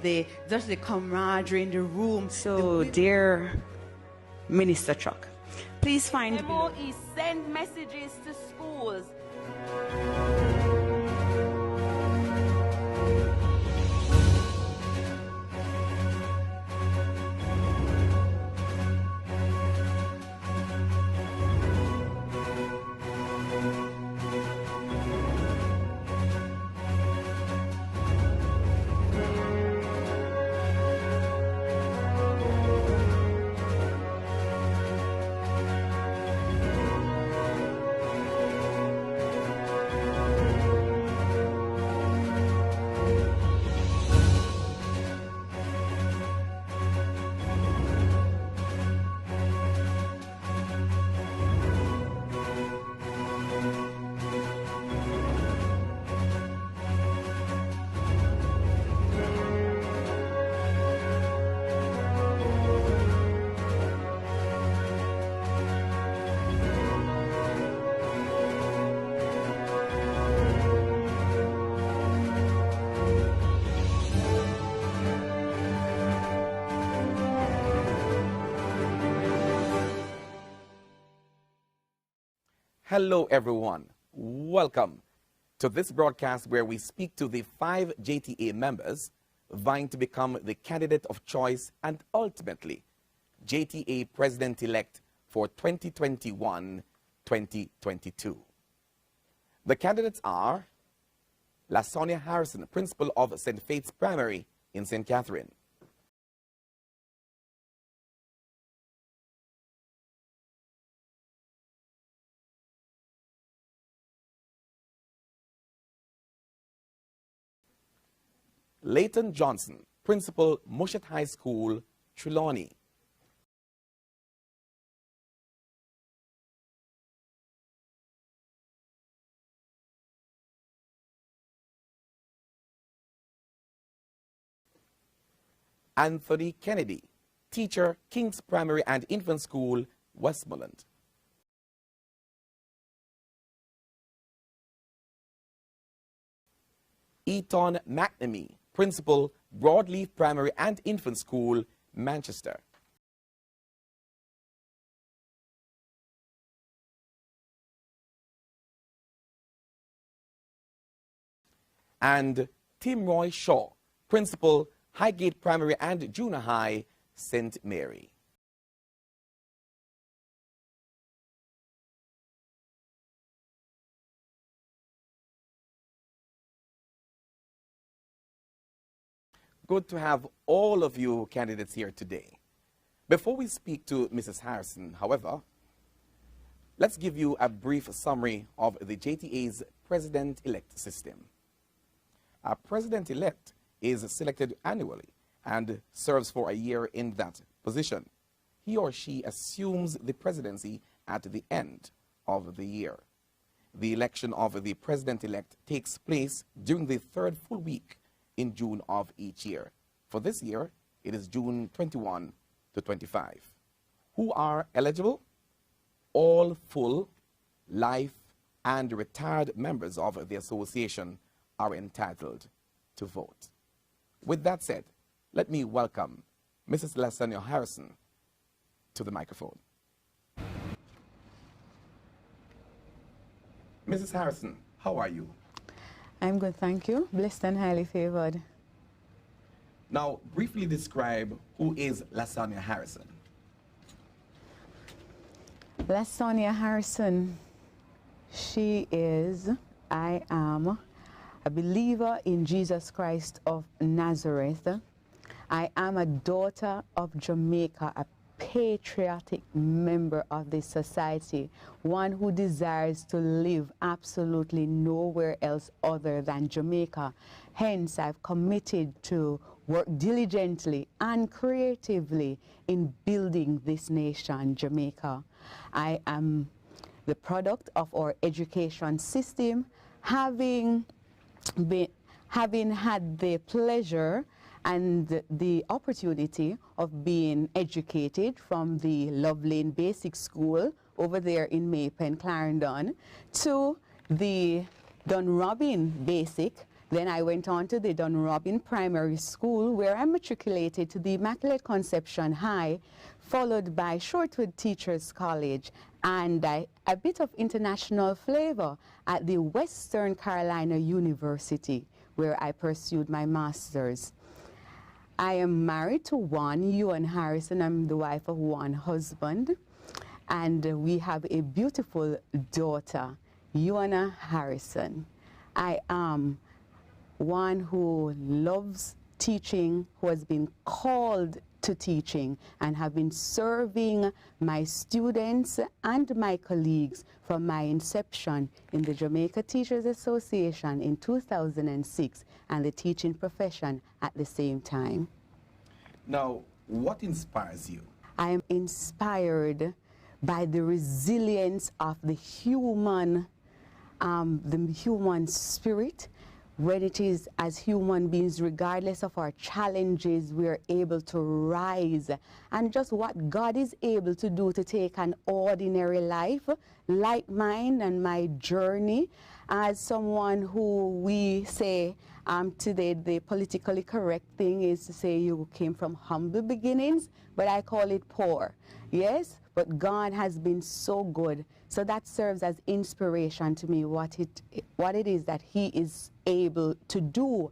the camaraderie in the room. So, dear Minister Chuck, please find MOE send messages to schools. Hello everyone, welcome to this broadcast where we speak to the 5 JTA members vying to become the candidate of choice and ultimately JTA President-elect for 2021-2022. The candidates are Lasonia Harrison, Principal of St. Faith's Primary in St. Catherine. Leighton Johnson, Principal, Mushat High School, Trelawney. Anthony Kennedy, Teacher, King's Primary and Infant School, Westmoreland. Eton McNamee, Principal, Broadleaf Primary and Infant School, Manchester. And Tim Roy Shaw, Principal, Highgate Primary and Junior High, St. Mary. Good to have all of you candidates here today. Before we speak to Mrs. Harrison, however, let's give you a brief summary of the JTA's President-elect system. A President-elect is selected annually and serves for a year in that position. He or she assumes the presidency at the end of the year. The election of the President-elect takes place during the third full week in June of each year. For this year, it is June 21 to 25. Who are eligible? All full, life, and retired members of the association are entitled to vote. With that said, let me welcome Mrs. Lasonia Harrison to the microphone. Mrs. Harrison, how are you? I'm good, thank you. Blessed and highly favored. Now, briefly describe who is Lasonia Harrison. Lasonia Harrison, I am a believer in Jesus Christ of Nazareth. I am a daughter of Jamaica, a patriotic member of this society, one who desires to live absolutely nowhere else other than Jamaica. Hence, I've committed to work diligently and creatively in building this nation, Jamaica. I am the product of our education system, having had the pleasure and the opportunity of being educated from the Love Lane Basic School over there in Maypen, Clarendon, to the Dunrobin Basic Then I went on to the Dunrobin Primary School, where I matriculated to the Immaculate Conception High, followed by Shortwood Teachers College, and a bit of international flavor at the Western Carolina University, where I pursued my master's. I am married to Eton Harrison. I'm the wife of one husband, and we have a beautiful daughter, Lasonia Harrison. I am one who loves teaching, who has been called to teaching, and have been serving my students and my colleagues from my inception in the Jamaica Teachers Association in 2006 and the teaching profession at the same time. Now, what inspires you? I am inspired by the resilience of the human spirit. When it is as human beings, regardless of our challenges, we are able to rise. And just what God is able to do to take an ordinary life like mine and my journey as someone who we say today the politically correct thing is to say you came from humble beginnings, but I call it poor. Yes, but God has been so good. So that serves as inspiration to me, what it is that He is able to do.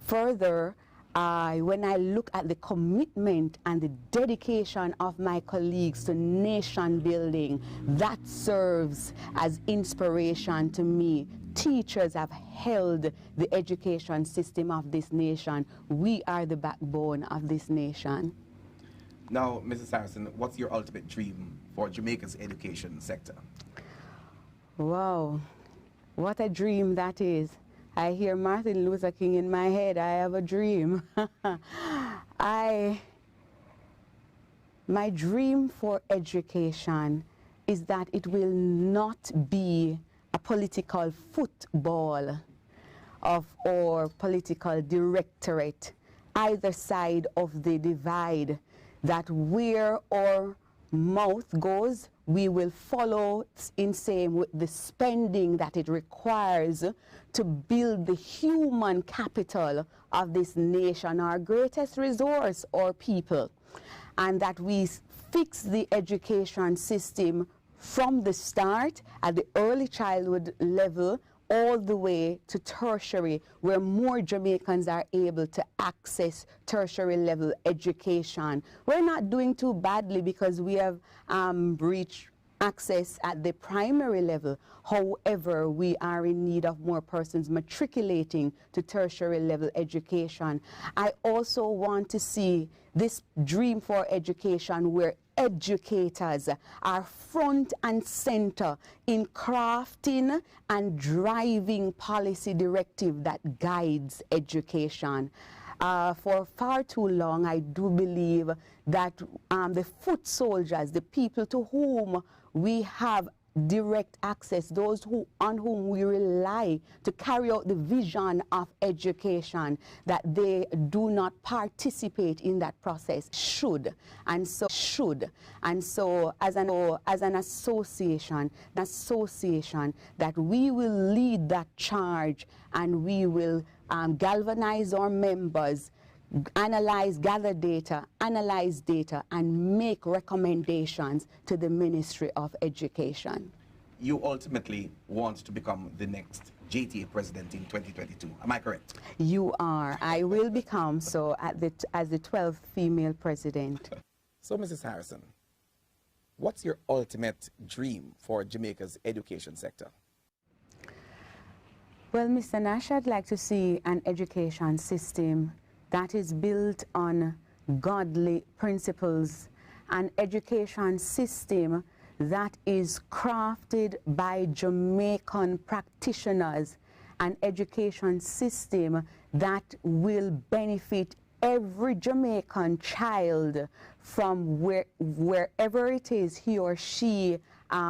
Further, when I look at the commitment and the dedication of my colleagues to nation building, that serves as inspiration to me. Teachers have held the education system of this nation. We are the backbone of this nation. Now, Mrs. Harrison, what's your ultimate dream for Jamaica's education sector? Wow, what a dream that is. I hear Martin Luther King in my head. I have a dream. My dream for education is that it will not be a political football or political directorate, either side of the divide, that where our mouth goes, we will follow in same with the spending that it requires to build the human capital of this nation, our greatest resource, our people, and that we fix the education system from the start at the early childhood level all the way to tertiary, where more Jamaicans are able to access tertiary level education. We're not doing too badly because we have reached access at the primary level. However, we are in need of more persons matriculating to tertiary level education. I also want to see this dream for education where educators are front and center in crafting and driving policy directive that guides education. For far too long, I do believe that the foot soldiers, the people to whom we have direct access, those on whom we rely to carry out the vision of education, that they do not participate in that process should. And so as an association, that we will lead that charge, and we will galvanize our members, gather data, analyze data, and make recommendations to the Ministry of Education. You ultimately want to become the next JTA president in 2022. Am I correct? You are. I will become so as the 12th female president. So, Mrs. Harrison, what's your ultimate dream for Jamaica's education sector? Well, Mr. Nash, I'd like to see an education system that is built on godly principles, an education system that is crafted by Jamaican practitioners, an education system that will benefit every Jamaican child from wherever it is he or she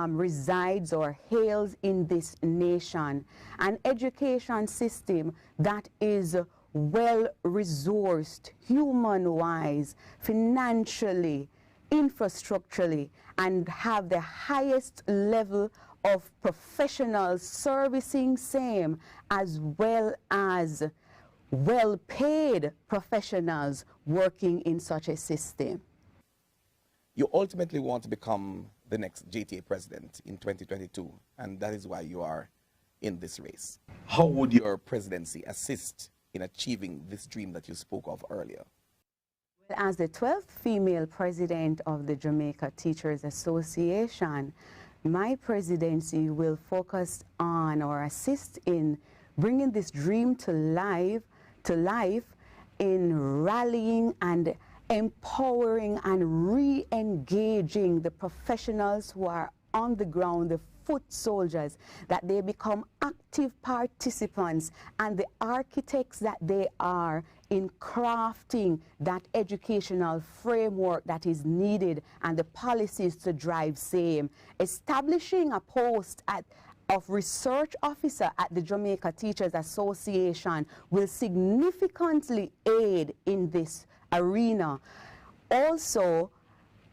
resides or hails in this nation. An education system that is well-resourced, human-wise, financially, infrastructurally, and have the highest level of professionals servicing same, as well as well-paid professionals working in such a system. You ultimately want to become the next JTA president in 2022, and that is why you are in this race. How would your presidency assist in achieving this dream that you spoke of earlier? As the 12th female president of the Jamaica Teachers Association, my presidency will focus on or assist in bringing this dream to life in rallying and empowering and re-engaging the professionals who are on the ground, the foot soldiers, that they become active participants and the architects that they are in crafting that educational framework that is needed and the policies to drive same. Establishing a post of research officer at the Jamaica Teachers Association will significantly aid in this arena. Also,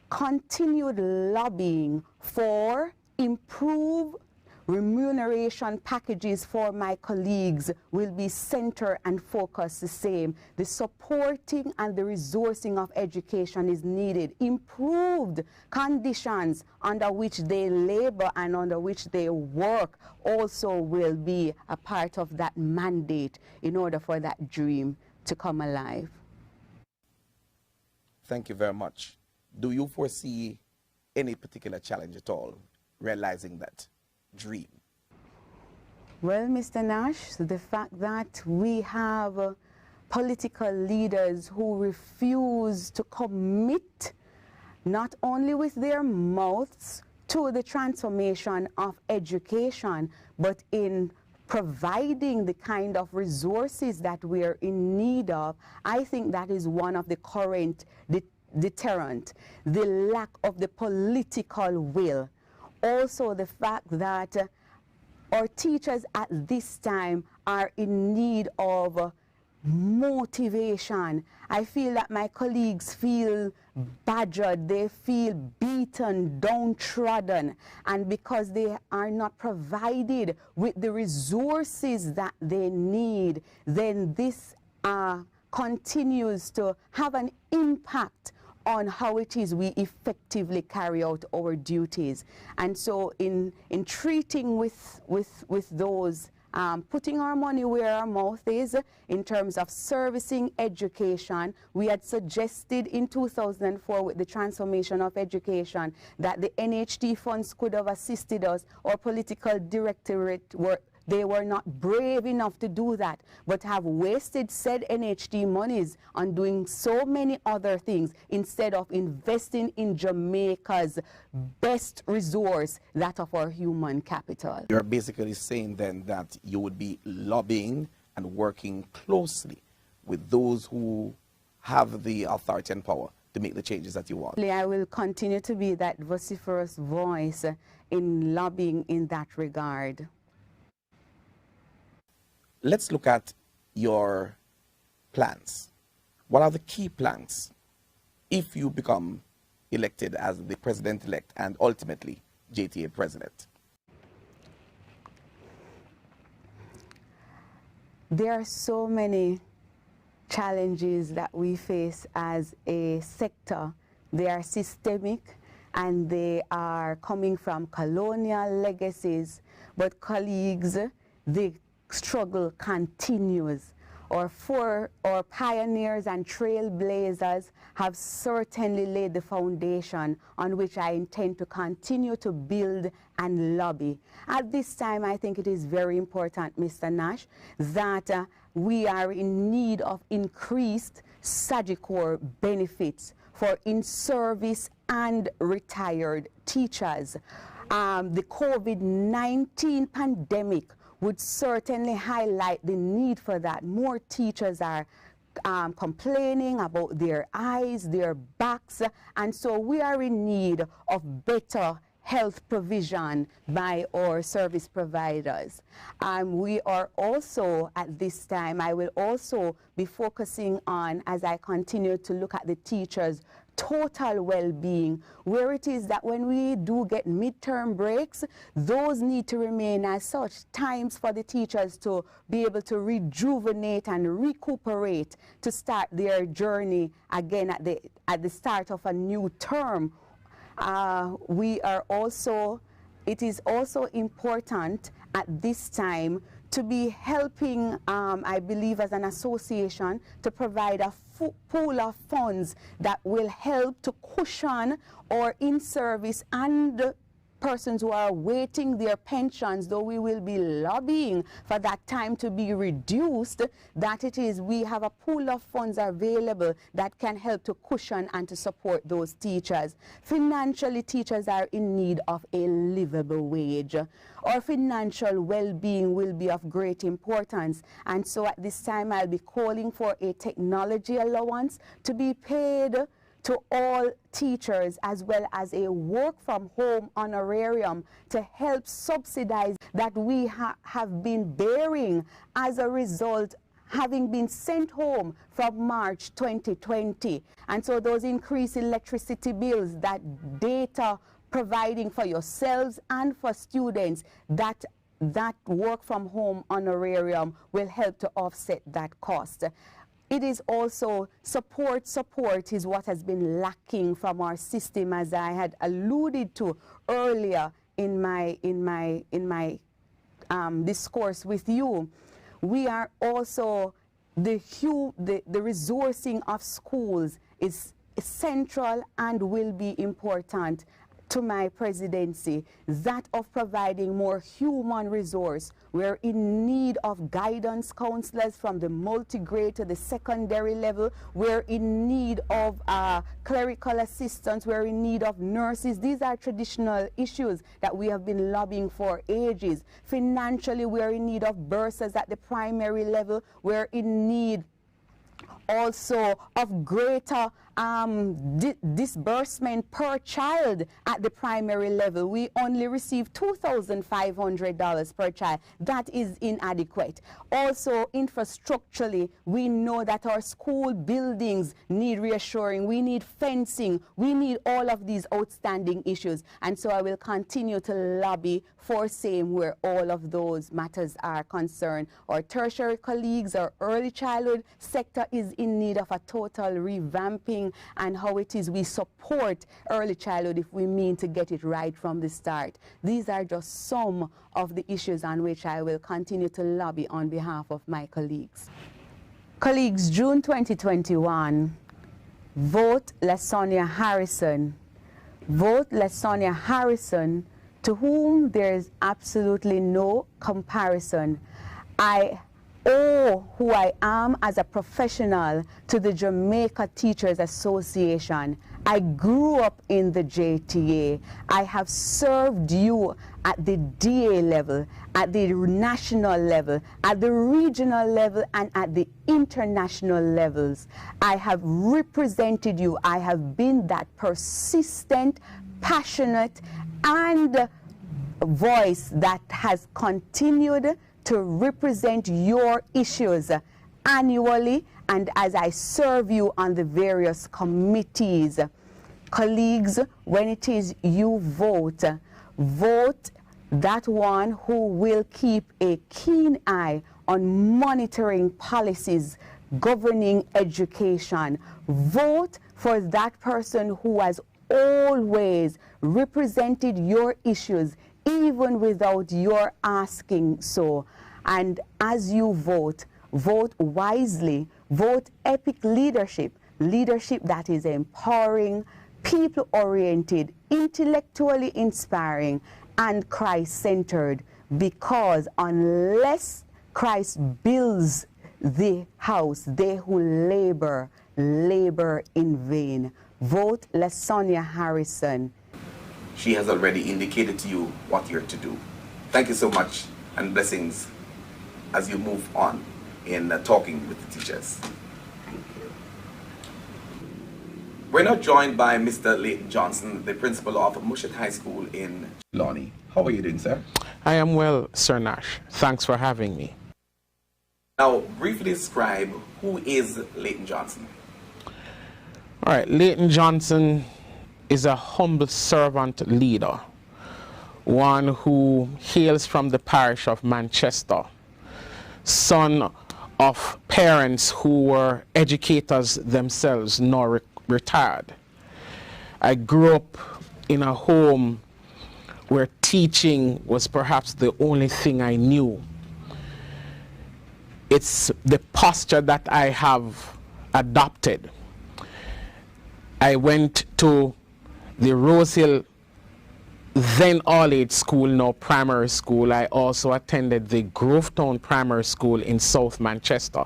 continued lobbying for improved remuneration packages for my colleagues will be centered and focused the same. The supporting and the resourcing of education is needed. Improved conditions under which they labor and under which they work also will be a part of that mandate in order for that dream to come alive. Thank you very much. Do you foresee any particular challenge at all realizing that dream? Well, Mr. Nash, the fact that we have political leaders who refuse to commit not only with their mouths to the transformation of education, but in providing the kind of resources that we are in need of, I think that is one of the current deterrent, the lack of the political will. Also the fact that our teachers at this time are in need of motivation. I feel that my colleagues feel badgered, they feel beaten, downtrodden, and because they are not provided with the resources that they need, then this continues to have an impact on how it is we effectively carry out our duties. And so in treating with those, putting our money where our mouth is in terms of servicing education, we had suggested in 2004 with the transformation of education that the NHT funds could have assisted us. Our political directorate they were not brave enough to do that, but have wasted said NHT monies on doing so many other things instead of investing in Jamaica's best resource, that of our human capital. You're basically saying then that you would be lobbying and working closely with those who have the authority and power to make the changes that you want. I will continue to be that vociferous voice in lobbying in that regard. Let's look at your plans. What are the key plans if you become elected as the president-elect and ultimately JTA president? There are so many challenges that we face as a sector. They are systemic and they are coming from colonial legacies, but colleagues, the struggle continues. Our pioneers and trailblazers have certainly laid the foundation on which I intend to continue to build and lobby. At this time, I think it is very important, Mr. Nash, that we are in need of increased SAGICOR benefits for in-service and retired teachers. The COVID-19 pandemic would certainly highlight the need for that. More teachers are complaining about their eyes, their backs, and so we are in need of better health provision by our service providers. We are also, at this time, I will also be focusing on, as I continue to look at the teachers' total well-being, where it is that when we do get midterm breaks, those need to remain as such times for the teachers to be able to rejuvenate and recuperate to start their journey again at the start of a new term. It is also important at this time to be helping, I believe, as an association, to provide a pool of funds that will help to cushion our in-service and persons who are awaiting their pensions, though we will be lobbying for that time to be reduced, that it is we have a pool of funds available that can help to cushion and to support those teachers. Financially, teachers are in need of a livable wage. Our financial well-being will be of great importance, and so at this time I'll be calling for a technology allowance to be paid to all teachers, as well as a work-from-home honorarium to help subsidize that we have been bearing as a result having been sent home from March 2020. And so those increased electricity bills, that data providing for yourselves and for students, that work-from-home honorarium will help to offset that cost. It is also support is what has been lacking from our system, as I had alluded to earlier in my discourse with you. We are also, the resourcing of schools is central and will be important to my presidency, that of providing more human resource. We're in need of guidance counselors from the multi-grade to the secondary level. We're in need of clerical assistants. We're in need of nurses. These are traditional issues that we have been lobbying for ages. Financially, we're in need of bursars at the primary level. We're in need also of greater disbursement per child at the primary level. We only receive $2,500 per child. That is inadequate. Also, infrastructurally, we know that our school buildings need reassuring. We need fencing. We need all of these outstanding issues. And so I will continue to lobby for same where all of those matters are concerned. Our tertiary colleagues, our early childhood sector is in need of a total revamping, and how it is we support early childhood if we mean to get it right from the start. These are just some of the issues on which I will continue to lobby on behalf of my colleagues. Colleagues, June 2021, vote Lasonia Harrison. Vote Lasonia Harrison, to whom there is absolutely no comparison. I owe who I am as a professional to the Jamaica Teachers Association. I grew up in the JTA. I have served you at the DA level, at the national level, at the regional level, and at the international levels. I have represented you. I have been that persistent, passionate, and voice that has continued to represent your issues annually, and as I serve you on the various committees. Colleagues, when it is you vote, vote that one who will keep a keen eye on monitoring policies governing education. Vote for that person who has always represented your issues, even without your asking so. And as you vote, vote wisely, vote epic leadership, leadership that is empowering, people-oriented, intellectually inspiring, and Christ-centered, because unless Christ builds the house, they who labor, labor in vain. Vote Lasonia Harrison. She has already indicated to you what you're to do. Thank you so much, and blessings as you move on in talking with the teachers. We're now joined by Mr. Leighton Johnson, the principal of Mushat High School in Lawney. How are you doing, sir? I am well, Sir Nash. Thanks for having me. Now, briefly describe who is Leighton Johnson. All right, Leighton Johnson is a humble servant leader, one who hails from the parish of Manchester, son of parents who were educators themselves, nor retired. I grew up in a home where teaching was perhaps the only thing I knew. It's the posture that I have adopted. I went to the Rose Hill, then all-age school, now primary school. I also attended the Grovetown Primary School in South Manchester.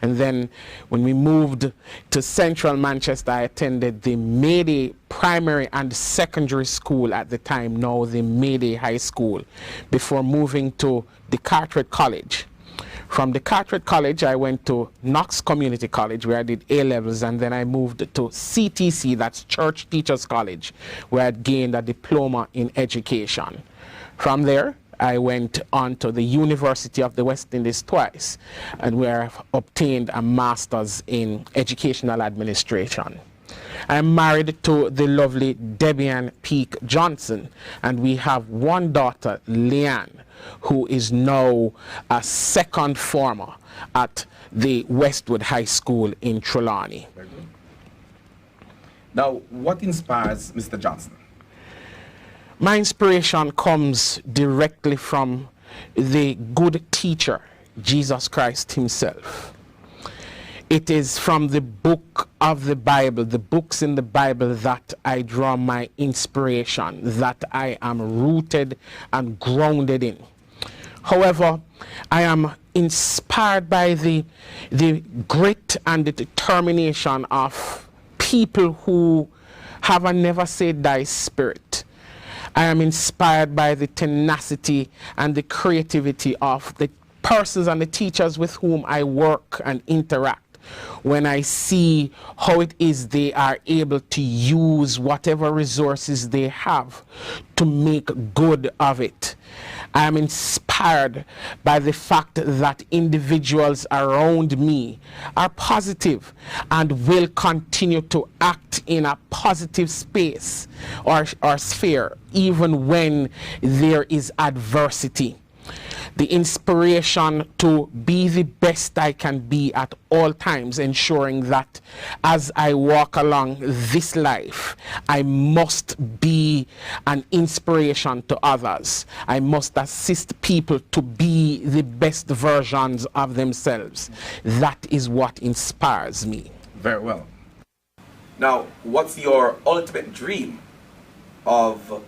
And then when we moved to Central Manchester, I attended the Mayday Primary and Secondary School at the time, now the Mayday High School, before moving to the Carteret College. From the Carteret College, I went to Knox Community College, where I did A-levels, and then I moved to CTC, that's Church Teachers College, where I gained a diploma in education. From there, I went on to the University of the West Indies twice, and where I've obtained a master's in educational administration. I'm married to the lovely Debian Peake Johnson, and we have one daughter, Leanne, who is now a second former at the Westwood High School in Trelawney. Very good. Now, what inspires Mr. Johnson? My inspiration comes directly from the good teacher, Jesus Christ himself. It is from the book of the Bible, the books in the Bible, that I draw my inspiration, that I am rooted and grounded in. However, I am inspired by the grit and the determination of people who have a never say die spirit. I am inspired by the tenacity and the creativity of the persons and the teachers with whom I work and interact. When I see how it is they are able to use whatever resources they have to make good of it. I am inspired by the fact that individuals around me are positive and will continue to act in a positive space or sphere even when there is adversity. The inspiration to be the best I can be at all times, ensuring that as I walk along this life, I must be an inspiration to others. I must assist people to be the best versions of themselves. That is what inspires me. Very well. Now, what's your ultimate dream of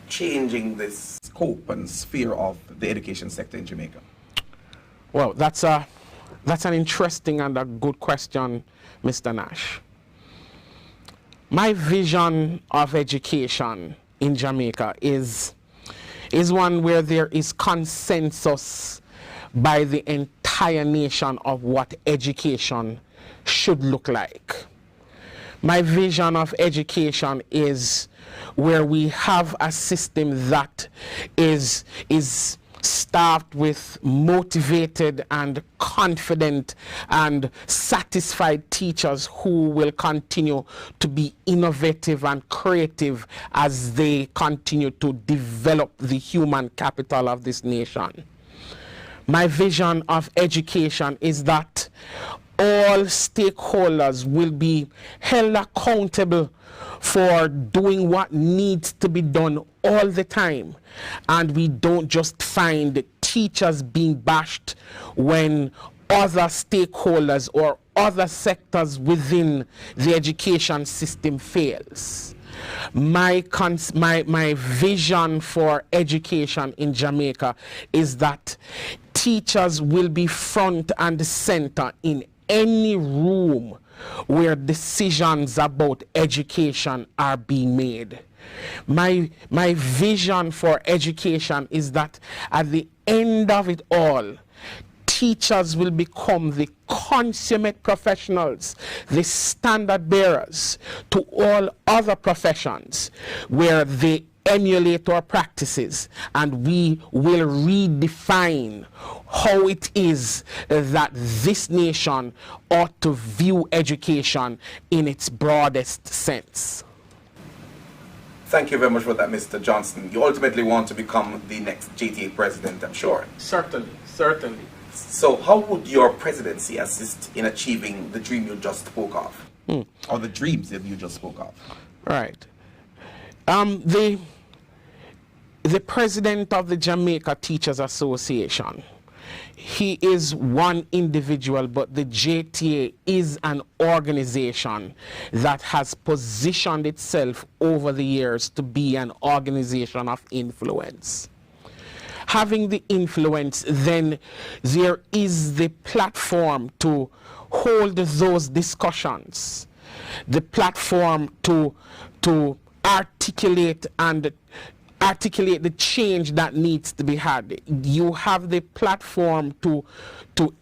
changing this scope and sphere of the education sector in Jamaica? Well, that's an interesting and a good question, Mr. Nash. My vision of education in Jamaica is one where there is consensus by the entire nation of what education should look like. My vision of education is where we have a system that is staffed with motivated and confident and satisfied teachers who will continue to be innovative and creative as they continue to develop the human capital of this nation. My vision of education is that all stakeholders will be held accountable for doing what needs to be done all the time, and we don't just find teachers being bashed when other stakeholders or other sectors within the education system fails. My vision for education in Jamaica is that teachers will be front and center in any room where decisions about education are being made. My vision for education is that at the end of it all, teachers will become the consummate professionals, the standard bearers to all other professions, where the emulate our practices, and we will redefine how it is that this nation ought to view education in its broadest sense. Thank you very much for that, Mr. Johnson. You ultimately want to become the next JTA president, I'm sure. Certainly, certainly. So how would your presidency assist in achieving the dream you just spoke of? Or the dreams that you just spoke of? Right. The president of the Jamaica Teachers Association, he is one individual, but the JTA is an organization that has positioned itself over the years to be an organization of influence. Having the influence, then there is the platform to hold those discussions, the platform to articulate the change that needs to be had. You have the platform to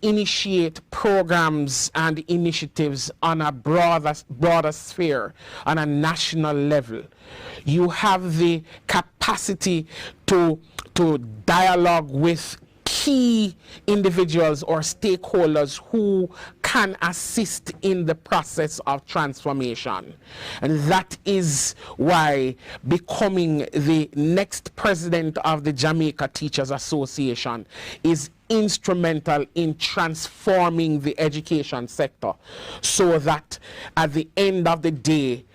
initiate programs and initiatives on a broader sphere, on a national level. You have the capacity to dialogue with key individuals or stakeholders who can assist in the process of transformation. And that is why becoming the next president of the Jamaica Teachers Association is instrumental in transforming the education sector, so that at the end of the day,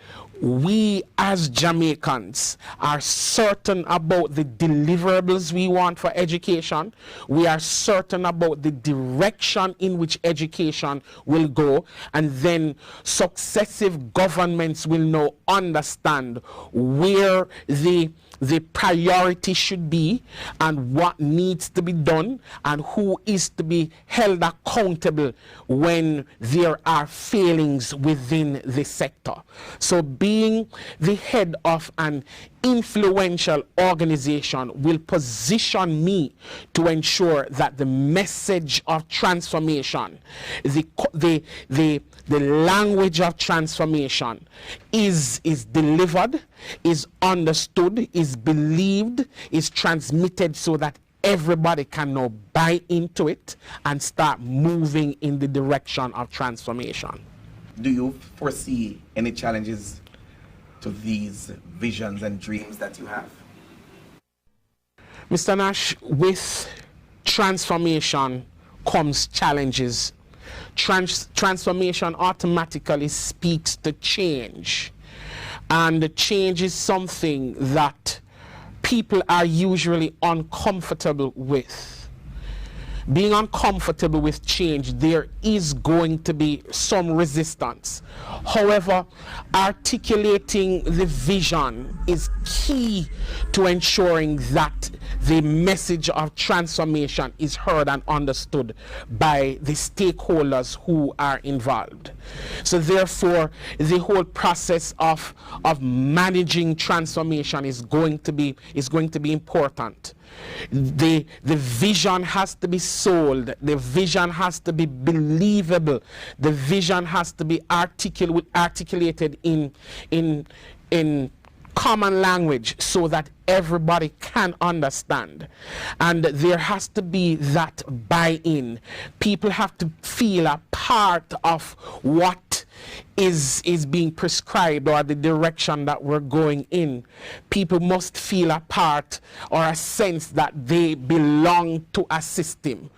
we as Jamaicans are certain about the deliverables we want for education. We are certain about the direction in which education will go, and then successive governments will now understand where the priority should be and what needs to be done and who is to be held accountable when there are failings within the sector. So being the head of an influential organization will position me to ensure that the message of transformation, the language of transformation is delivered, is understood, is believed, is transmitted, so that everybody can now buy into it and start moving in the direction of transformation. Do you foresee any challenges to these visions and dreams that you have? Mr. Nash, with transformation comes challenges. Transformation automatically speaks to change. And change is something that people are usually uncomfortable with. Being uncomfortable with change, there is going to be some resistance. However, articulating the vision is key to ensuring that the message of transformation is heard and understood by the stakeholders who are involved. So therefore, the whole process of managing transformation is going to be important. The vision has to be sold. The vision has to be believable. The vision has to be articulated in common language so that everybody can understand. And there has to be that buy-in. People have to feel a part of what is being prescribed, or the direction that we're going in. People must feel a part or a sense that they belong to a system.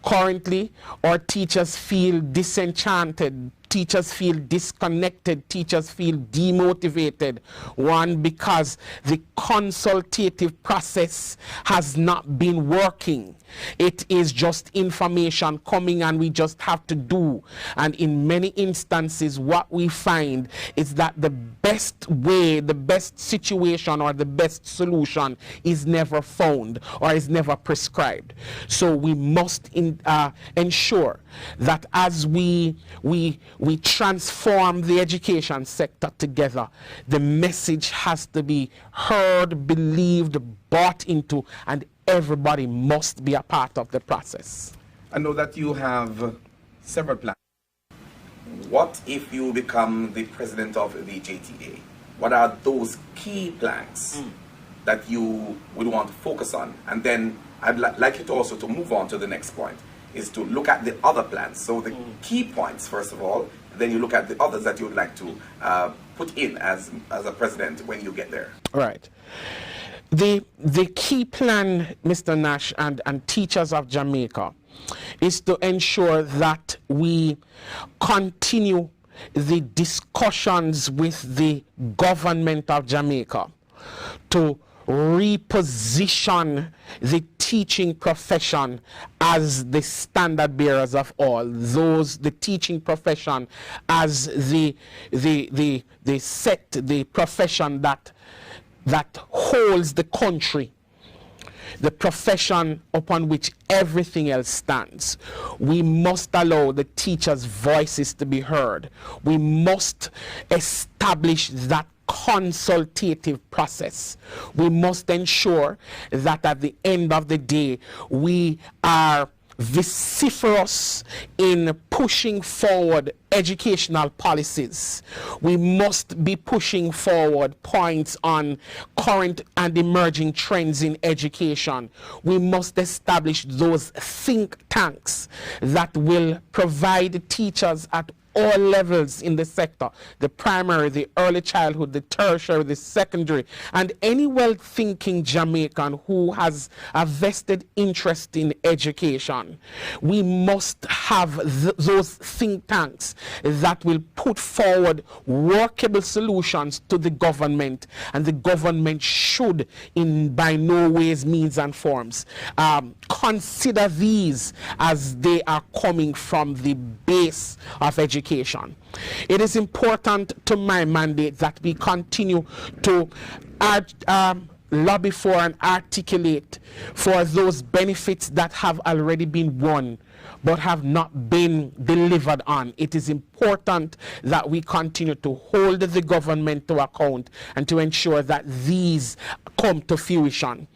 Currently, our teachers feel disenchanted. Teachers feel disconnected, teachers feel demotivated. One, because the consultative process has not been working. It is just information coming and we just have to do. And in many instances, what we find is that the best way, the best situation, or the best solution is never found or is never prescribed. So we must ensure that as we transform the education sector together, the message has to be heard, believed, bought into, and everybody must be a part of the process. I know that you have several plans. What if you become the president of the JTA? What are those key plans that you would want to focus on? And then I'd like you to also to move on to the next point, is to look at the other plans. So the key points, first of all, then you look at the others that you would like to put in as a president when you get there. Right. The key plan, Mr. Nash and teachers of Jamaica, is to ensure that we continue the discussions with the government of Jamaica to reposition the teaching profession as the standard bearers of all, the teaching profession as the profession that holds the country, the profession upon which everything else stands. We must allow the teachers' voices to be heard. We must establish that consultative process. We must ensure that at the end of the day, we are vociferous in pushing forward educational policies. We must be pushing forward points on current and emerging trends in education. We must establish those think tanks that will provide teachers at all levels in the sector, the primary, the early childhood, the tertiary, the secondary, and any well-thinking Jamaican who has a vested interest in education. We must have those think tanks that will put forward workable solutions to the government, and the government should, by no ways, means, and forms, consider these as they are coming from the base of education. It is important to my mandate that we continue to lobby for and articulate for those benefits that have already been won but have not been delivered on. It is important that we continue to hold the government to account and to ensure that these come to fruition.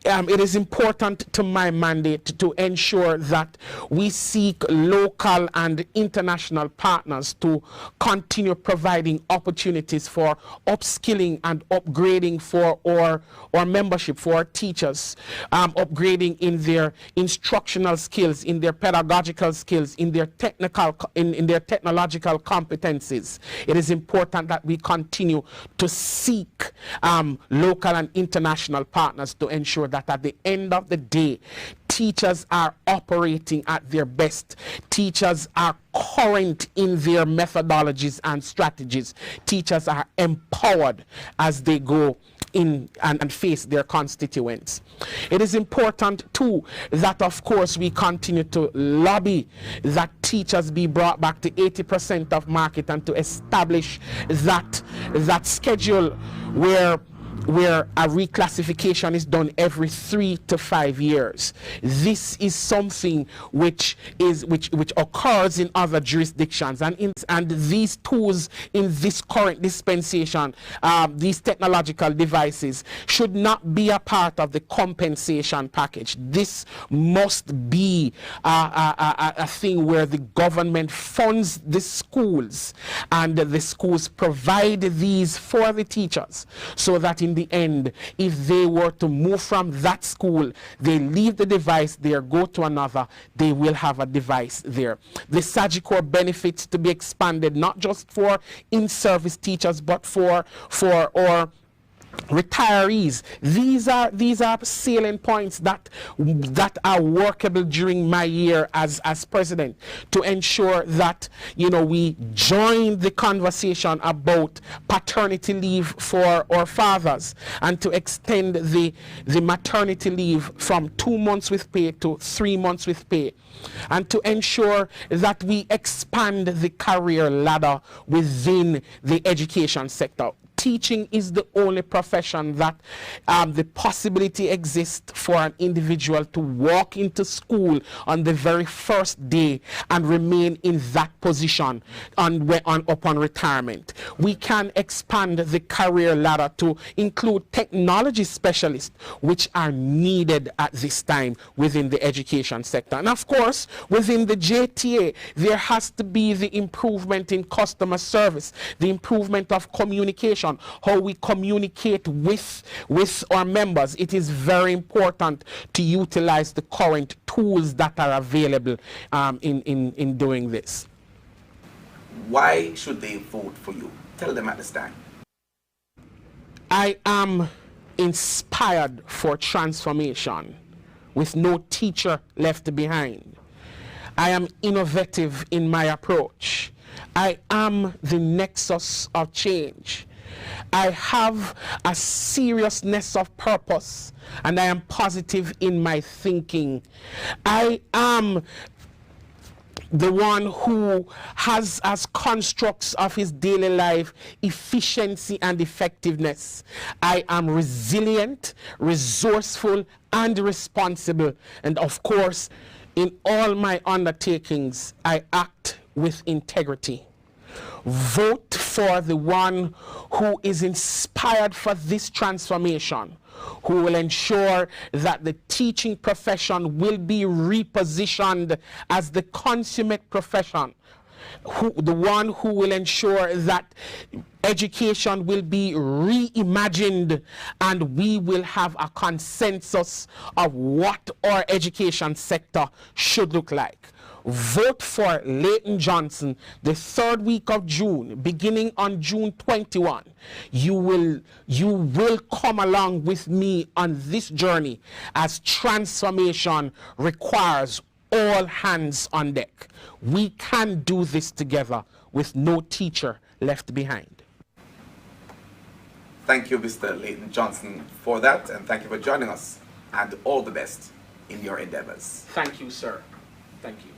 It is important to my mandate to ensure that we seek local and international partners to continue providing opportunities for upskilling and upgrading for our membership, for our teachers, upgrading in their instructional skills, in their pedagogical skills, in their technological competencies. It is important that we continue to seek local and international partners to ensure that at the end of the day, teachers are operating at their best. Teachers are current in their methodologies and strategies. Teachers are empowered as they go in and face their constituents. It is important too that, of course, we continue to lobby that teachers be brought back to 80% of market, and to establish that schedule where a reclassification is done every 3 to 5 years. This is something which occurs in other jurisdictions, and these tools in this current dispensation, these technological devices, should not be a part of the compensation package. This must be a thing where the government funds the schools, and the schools provide these for the teachers, so that in the end, if they were to move from that school, they leave the device there, go to another, they will have a device there. The SAGICORE benefits to be expanded, not just for in-service teachers, but for our retirees. These are salient points that are workable during my year as president, to ensure that we join the conversation about paternity leave for our fathers, and to extend the maternity leave from 2 months with pay to 3 months with pay, and to ensure that we expand the career ladder within the education sector. Teaching is the only profession that the possibility exists for an individual to walk into school on the very first day and remain in that position upon retirement. We can expand the career ladder to include technology specialists, which are needed at this time within the education sector. And of course, within the JTA, there has to be the improvement in customer service, the improvement of communication, education, how we communicate with our members, it is very important to utilize the current tools that are available in doing this. Why should they vote for you? Tell them at this time. I am inspired for transformation with no teacher left behind. I am innovative in my approach. I am the nexus of change. I have a seriousness of purpose, and I am positive in my thinking. I am the one who has as constructs of his daily life efficiency and effectiveness. I am resilient, resourceful, and responsible. And of course, in all my undertakings, I act with integrity. Vote for the one who is inspired for this transformation, who will ensure that the teaching profession will be repositioned as the consummate profession, the one who will ensure that education will be reimagined and we will have a consensus of what our education sector should look like. Vote for Leighton Johnson the 3rd week of June, beginning on June 21. You will come along with me on this journey as transformation requires all hands on deck. We can do this together with no teacher left behind. Thank you, Mr. Leighton Johnson, for that, and thank you for joining us, and all the best in your endeavors. Thank you, sir. Thank you.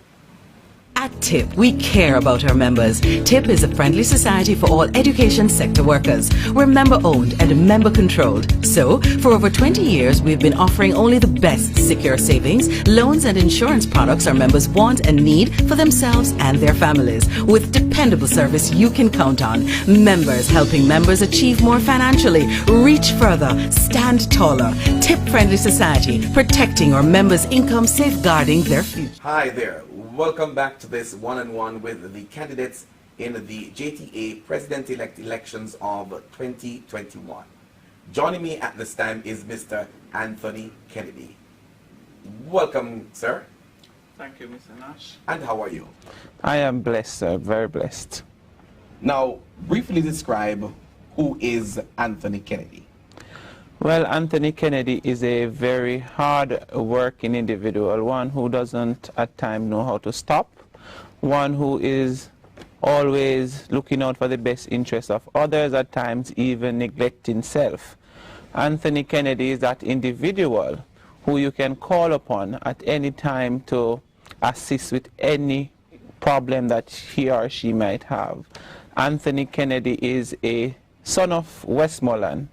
At TIP, we care about our members. TIP is a friendly society for all education sector workers. We're member-owned and member-controlled. So, for over 20 years, we've been offering only the best secure savings, loans and insurance products our members want and need for themselves and their families. With dependable service you can count on. Members helping members achieve more financially, reach further, stand taller. TIP-friendly society, protecting our members' income, safeguarding their future. Hi there. Welcome back to this one-on-one with the candidates in the JTA President-elect elections of 2021. Joining me at this time is Mr. Anthony Kennedy. Welcome, sir. Thank you, Mr. Nash. And how are you? I am blessed, sir. Very blessed. Now, briefly describe who is Anthony Kennedy. Well, Anthony Kennedy is a very hard-working individual, one who doesn't at times know how to stop, one who is always looking out for the best interests of others, at times even neglecting self. Anthony Kennedy is that individual who you can call upon at any time to assist with any problem that he or she might have. Anthony Kennedy is a son of Westmoreland,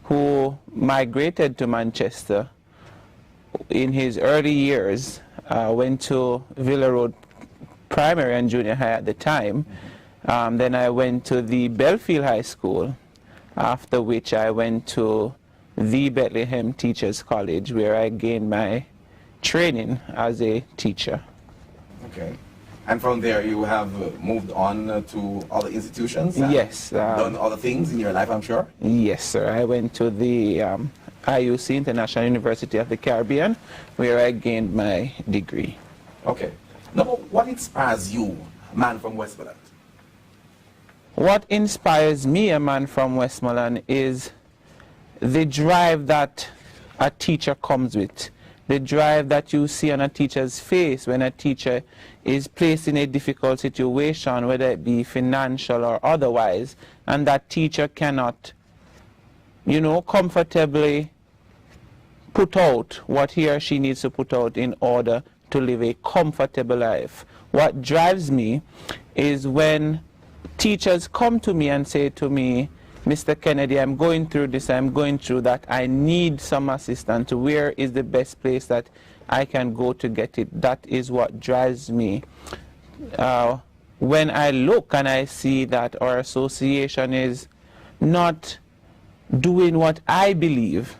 who migrated to Manchester in his early years, went to Villa Road Primary and Junior High at the time. Then I went to the Belfield High School, after which I went to the Bethlehem Teachers College, where I gained my training as a teacher. Okay. And from there you have moved on to other institutions? Yes. Done other things in your life, I'm sure? Yes, sir. I went to the IUC, International University of the Caribbean, where I gained my degree. Okay. Now, what inspires you, a man from Westmoreland? What inspires me, a man from Westmoreland, is the drive that a teacher comes with. The drive that you see on a teacher's face when a teacher is placed in a difficult situation, whether it be financial or otherwise, and that teacher cannot, comfortably put out what he or she needs to put out in order to live a comfortable life. What drives me is when teachers come to me and say to me, Mr. Kennedy, I'm going through this, I'm going through that, I need some assistance. Where is the best place that I can go to get it? That is what drives me. When I look and I see that our association is not doing what I believe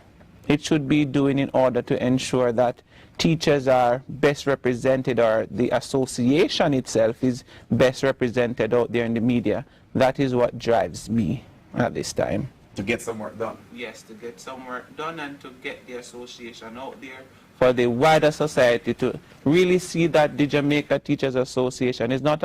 it should be doing in order to ensure that teachers are best represented, or the association itself is best represented out there in the media, that is what drives me. at this time. To get some work done. Yes, to get some work done and to get the association out there for the wider society to really see that the Jamaica Teachers Association is not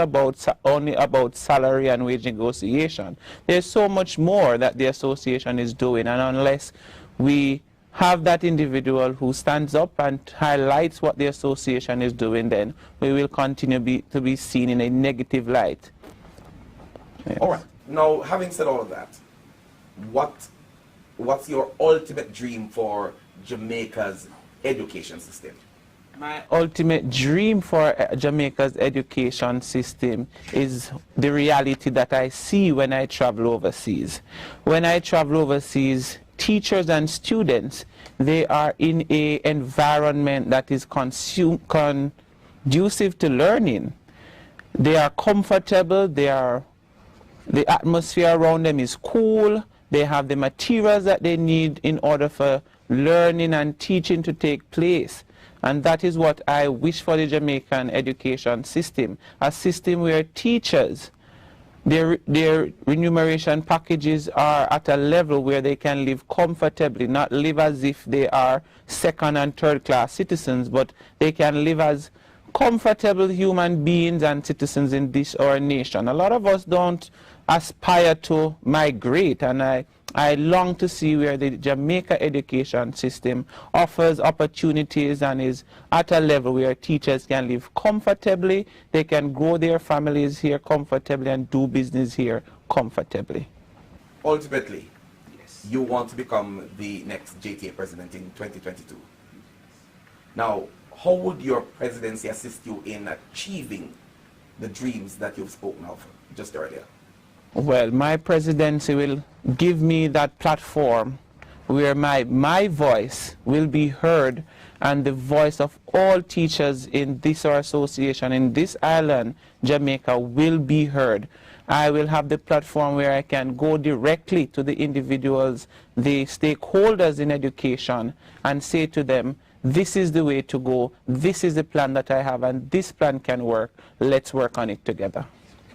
only about salary and wage negotiation. There's so much more that the association is doing, and unless we have that individual who stands up and highlights what the association is doing, then we will continue to be seen in a negative light. Yes. All right. Now, having said all of that, what's your ultimate dream for Jamaica's education system? My ultimate dream for Jamaica's education system is the reality that I see when I travel overseas. When I travel overseas, teachers and students, they are in an environment that is conducive to learning. They are comfortable, the atmosphere around them is cool, they have the materials that they need in order for learning and teaching to take place. And that is what I wish for the Jamaican education system, a system where teachers, their remuneration packages are at a level where they can live comfortably, not live as if they are second and third class citizens, but they can live as comfortable human beings and citizens in this our nation. A lot of us don't aspire to migrate, and I long to see where the Jamaica education system offers opportunities and is at a level where teachers can live comfortably, they can grow their families here comfortably and do business here comfortably. Ultimately, yes, you want to become the next JTA president in 2022. Now, how would your presidency assist you in achieving the dreams that you've spoken of just earlier? Well, my presidency will give me that platform where my voice will be heard and the voice of all teachers in this our association, in this island, Jamaica, will be heard. I will have the platform where I can go directly to the individuals, the stakeholders in education, and say to them, this is the way to go, this is the plan that I have, and this plan can work. Let's work on it together.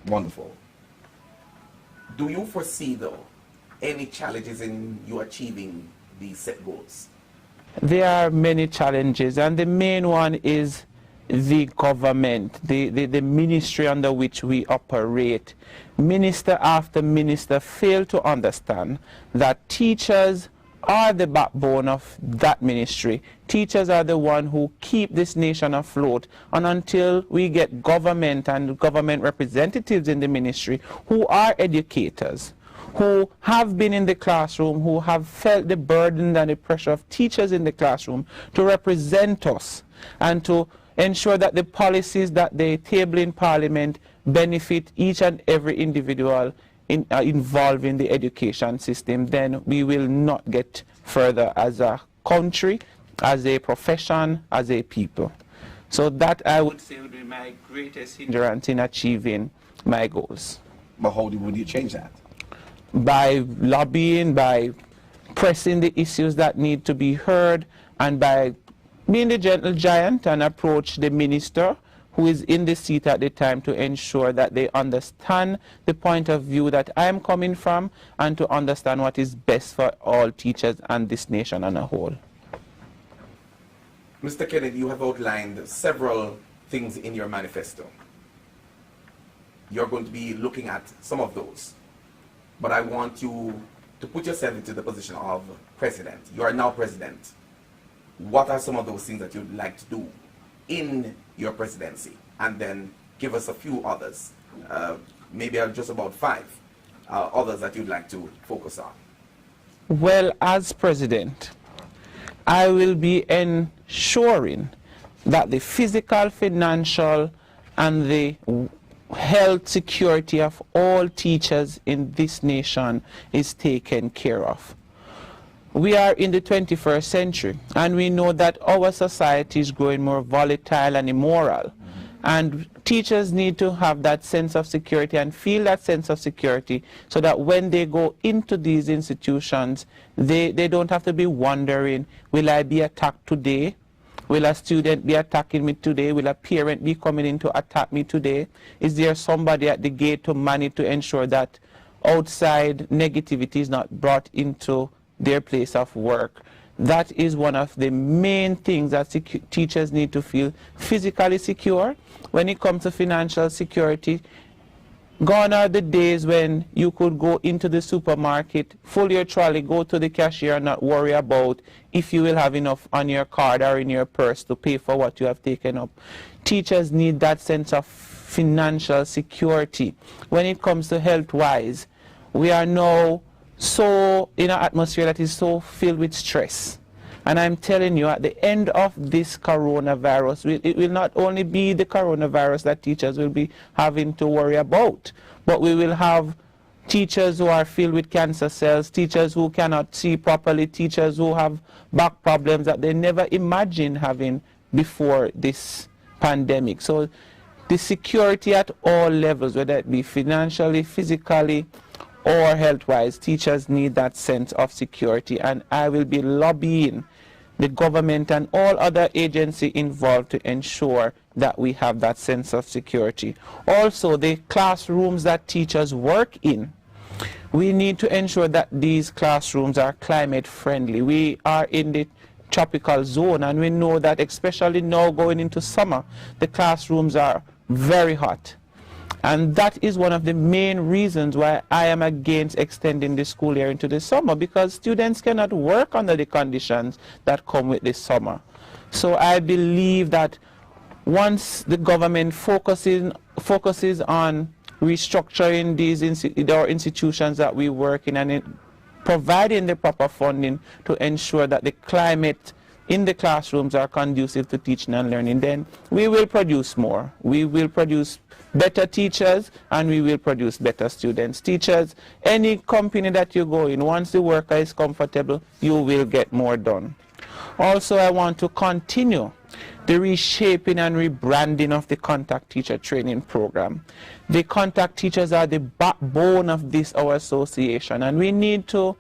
Wonderful. Do you foresee, though, any challenges in you achieving these set goals? There are many challenges, and the main one is the government, the ministry under which we operate. Minister after minister fail to understand that teachers are the backbone of that ministry. Teachers are the one who keep this nation afloat, and until we get government and government representatives in the ministry who are educators, who have been in the classroom, who have felt the burden and the pressure of teachers in the classroom to represent us and to ensure that the policies that they table in Parliament benefit each and every individual involved in the education system, then we will not get further as a country, as a profession, as a people. So that, I would say, would be my greatest hindrance in achieving my goals. But how would you change that? By lobbying, by pressing the issues that need to be heard, and by being the gentle giant and approach the minister who is in the seat at the time to ensure that they understand the point of view that I am coming from and to understand what is best for all teachers and this nation on a whole. Mr. Kennedy, you have outlined several things in your manifesto. You're going to be looking at some of those. But I want you to put yourself into the position of president. You are now president. What are some of those things that you'd like to do in your presidency? And then give us a few others, maybe just about 5 others that you'd like to focus on. Well, as president, I will be ensuring that the physical, financial, and the health security of all teachers in this nation is taken care of. We are in the 21st century, and we know that our society is growing more volatile and immoral. And teachers need to have that sense of security and feel that sense of security so that when they go into these institutions, they don't have to be wondering, will I be attacked today? Will a student be attacking me today? Will a parent be coming in to attack me today? Is there somebody at the gate to manage to ensure that outside negativity is not brought into their place of work. That is one of the main things that teachers need to feel physically secure. When it comes to financial security, gone are the days when you could go into the supermarket, fill your trolley, go to the cashier and not worry about if you will have enough on your card or in your purse to pay for what you have taken up. Teachers need that sense of financial security. When it comes to health-wise, we are now so in an atmosphere that is so filled with stress. And I'm telling you, at the end of this coronavirus, it will not only be the coronavirus that teachers will be having to worry about, but we will have teachers who are filled with cancer cells, teachers who cannot see properly, teachers who have back problems that they never imagined having before this pandemic. So the security at all levels, whether it be financially, physically, or health-wise, teachers need that sense of security, and I will be lobbying the government and all other agencies involved to ensure that we have that sense of security. Also, the classrooms that teachers work in, we need to ensure that these classrooms are climate friendly. We are in the tropical zone, and we know that especially now going into summer, the classrooms are very hot. And that is one of the main reasons why I am against extending the school year into the summer, because students cannot work under the conditions that come with the summer. So I believe that once the government focuses on restructuring these institutions that we work in and providing the proper funding to ensure that the climate in the classrooms are conducive to teaching and learning, then we will produce more. We will produce better teachers and we will produce better students. Teachers, any company that you go in, once the worker is comfortable, you will get more done. Also, I want to continue the reshaping and rebranding of the contact teacher training program. The contact teachers are the backbone of this, our association, and we need to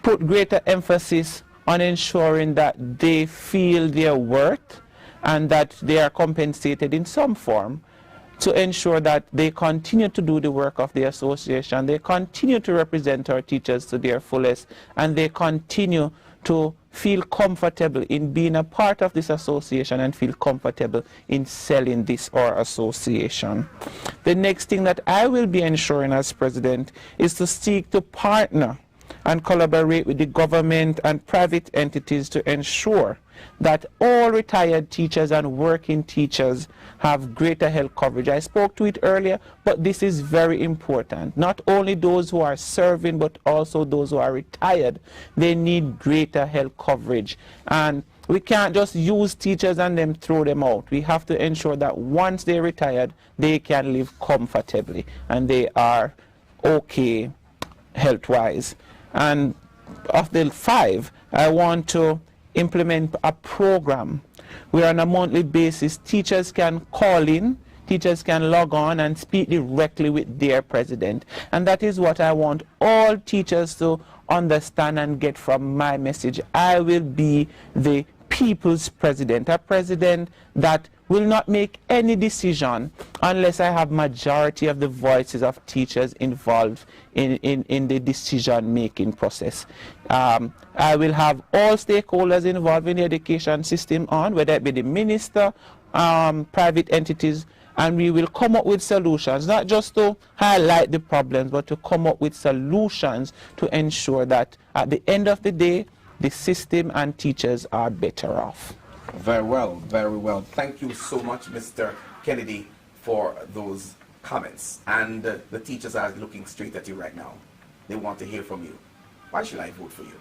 put greater emphasis on ensuring that they feel their worth and that they are compensated in some form, to ensure that they continue to do the work of the association, they continue to represent our teachers to their fullest, and they continue to feel comfortable in being a part of this association and feel comfortable in selling this our association. The next thing that I will be ensuring as president is to seek to partner and collaborate with the government and private entities to ensure that all retired teachers and working teachers have greater health coverage. I spoke to it earlier, but this is very important. Not only those who are serving, but also those who are retired. They need greater health coverage. And we can't just use teachers and then throw them out. We have to ensure that once they're retired, they can live comfortably and they are okay health-wise. And of the 5, I want to implement a program where on a monthly basis teachers can call in, teachers can log on and speak directly with their president. And that is what I want all teachers to understand and get from my message. I will be the people's president, a president that will not make any decision unless I have majority of the voices of teachers involved in the decision-making process. I will have all stakeholders involved in the education system on, whether it be the minister, private entities, and we will come up with solutions, not just to highlight the problems, but to come up with solutions to ensure that at the end of the day, the system and teachers are better off. Very well, very well. Thank you so much, Mr. Kennedy, for those comments. And the teachers are looking straight at you right now. They want to hear from you. Why should I vote for you?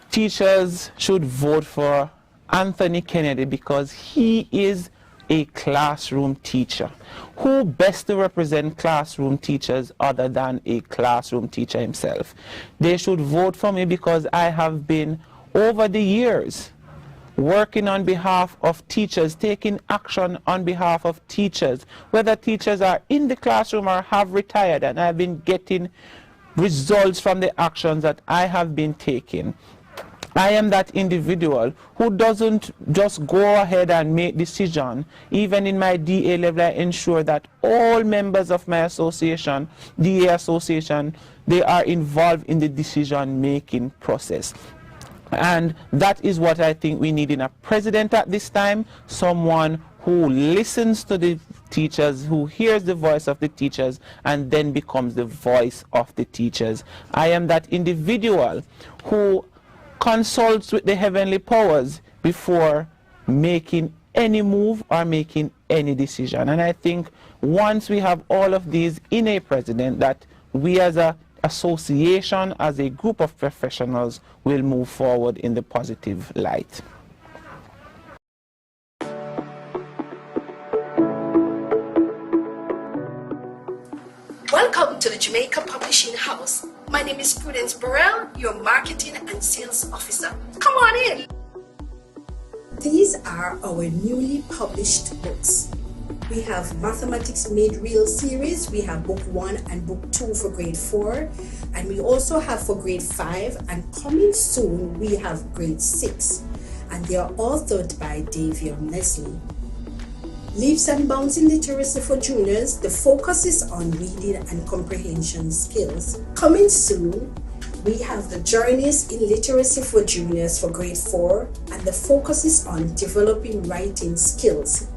Teachers should vote for Anthony Kennedy because he is a classroom teacher. Who best to represent classroom teachers other than a classroom teacher himself? They should vote for me because I have been, over the years, working on behalf of teachers, taking action on behalf of teachers, whether teachers are in the classroom or have retired, and I've been getting results from the actions that I have been taking. I am that individual who doesn't just go ahead and make decision. Even in my DA level, I ensure that all members of my association, DA association, they are involved in the decision-making process. And that is what I think we need in a president at this time, someone who listens to the teachers, who hears the voice of the teachers, and then becomes the voice of the teachers. I am that individual who consults with the heavenly powers before making any move or making any decision. And I think once we have all of these in a president, that we as a association, as a group of professionals, will move forward in the positive light. Welcome to the Jamaica Publishing House. My name is Prudence Burrell, your Marketing and Sales Officer. Come on in. These are our newly published books. We have Mathematics Made Real series. We have book 1 and book 2 for grade 4. And we also have for grade 5. And coming soon, we have grade 6. And they are authored by Davion Leslie. Leaps and Bounds in Literacy for Juniors, the focus is on reading and comprehension skills. Coming soon, we have the Journeys in Literacy for Juniors for grade 4, and the focus is on developing writing skills.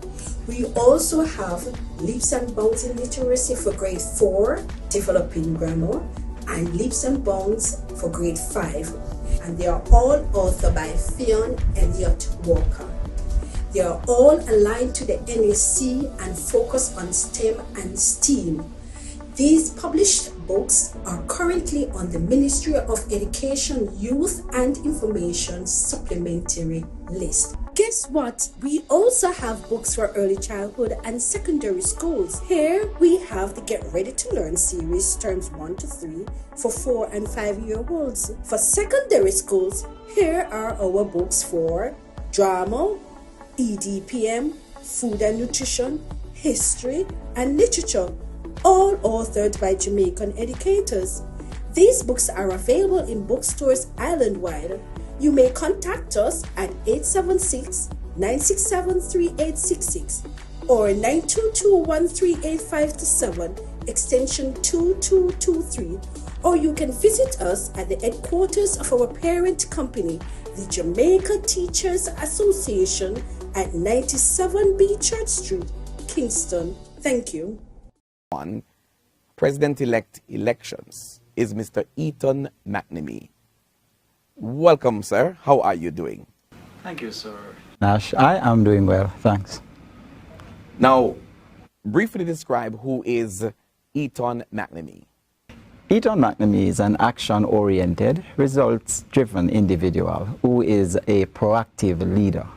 We also have Leaps and Bounds in Literacy for grade 4, developing grammar, and Leaps and Bounds for grade 5. And they are all authored by Fionn Elliott Walker. They are all aligned to the NSC and focus on STEM and STEAM. These published books are currently on the Ministry of Education, Youth and Information supplementary list. Guess what? We also have books for early childhood and secondary schools. Here we have the Get Ready to Learn series, terms 1 to 3 for 4 and 5-year-olds. For secondary schools, here are our books for drama, EDPM, food and nutrition, history, and literature, all authored by Jamaican educators. These books are available in bookstores island-wide. You may contact us at 876-967-3866 or 922-13857, extension 2223, or you can visit us at the headquarters of our parent company, the Jamaica Teachers Association, at 97B Church Street, Kingston. Thank you. On President-elect elections is Mr. Eton McNamee. Welcome, sir. How are you doing? Thank you, sir. Nash, I am doing well, thanks. Now, briefly describe who is Eton McNamee. Eton McNamee is an action-oriented, results-driven individual who is a proactive leader.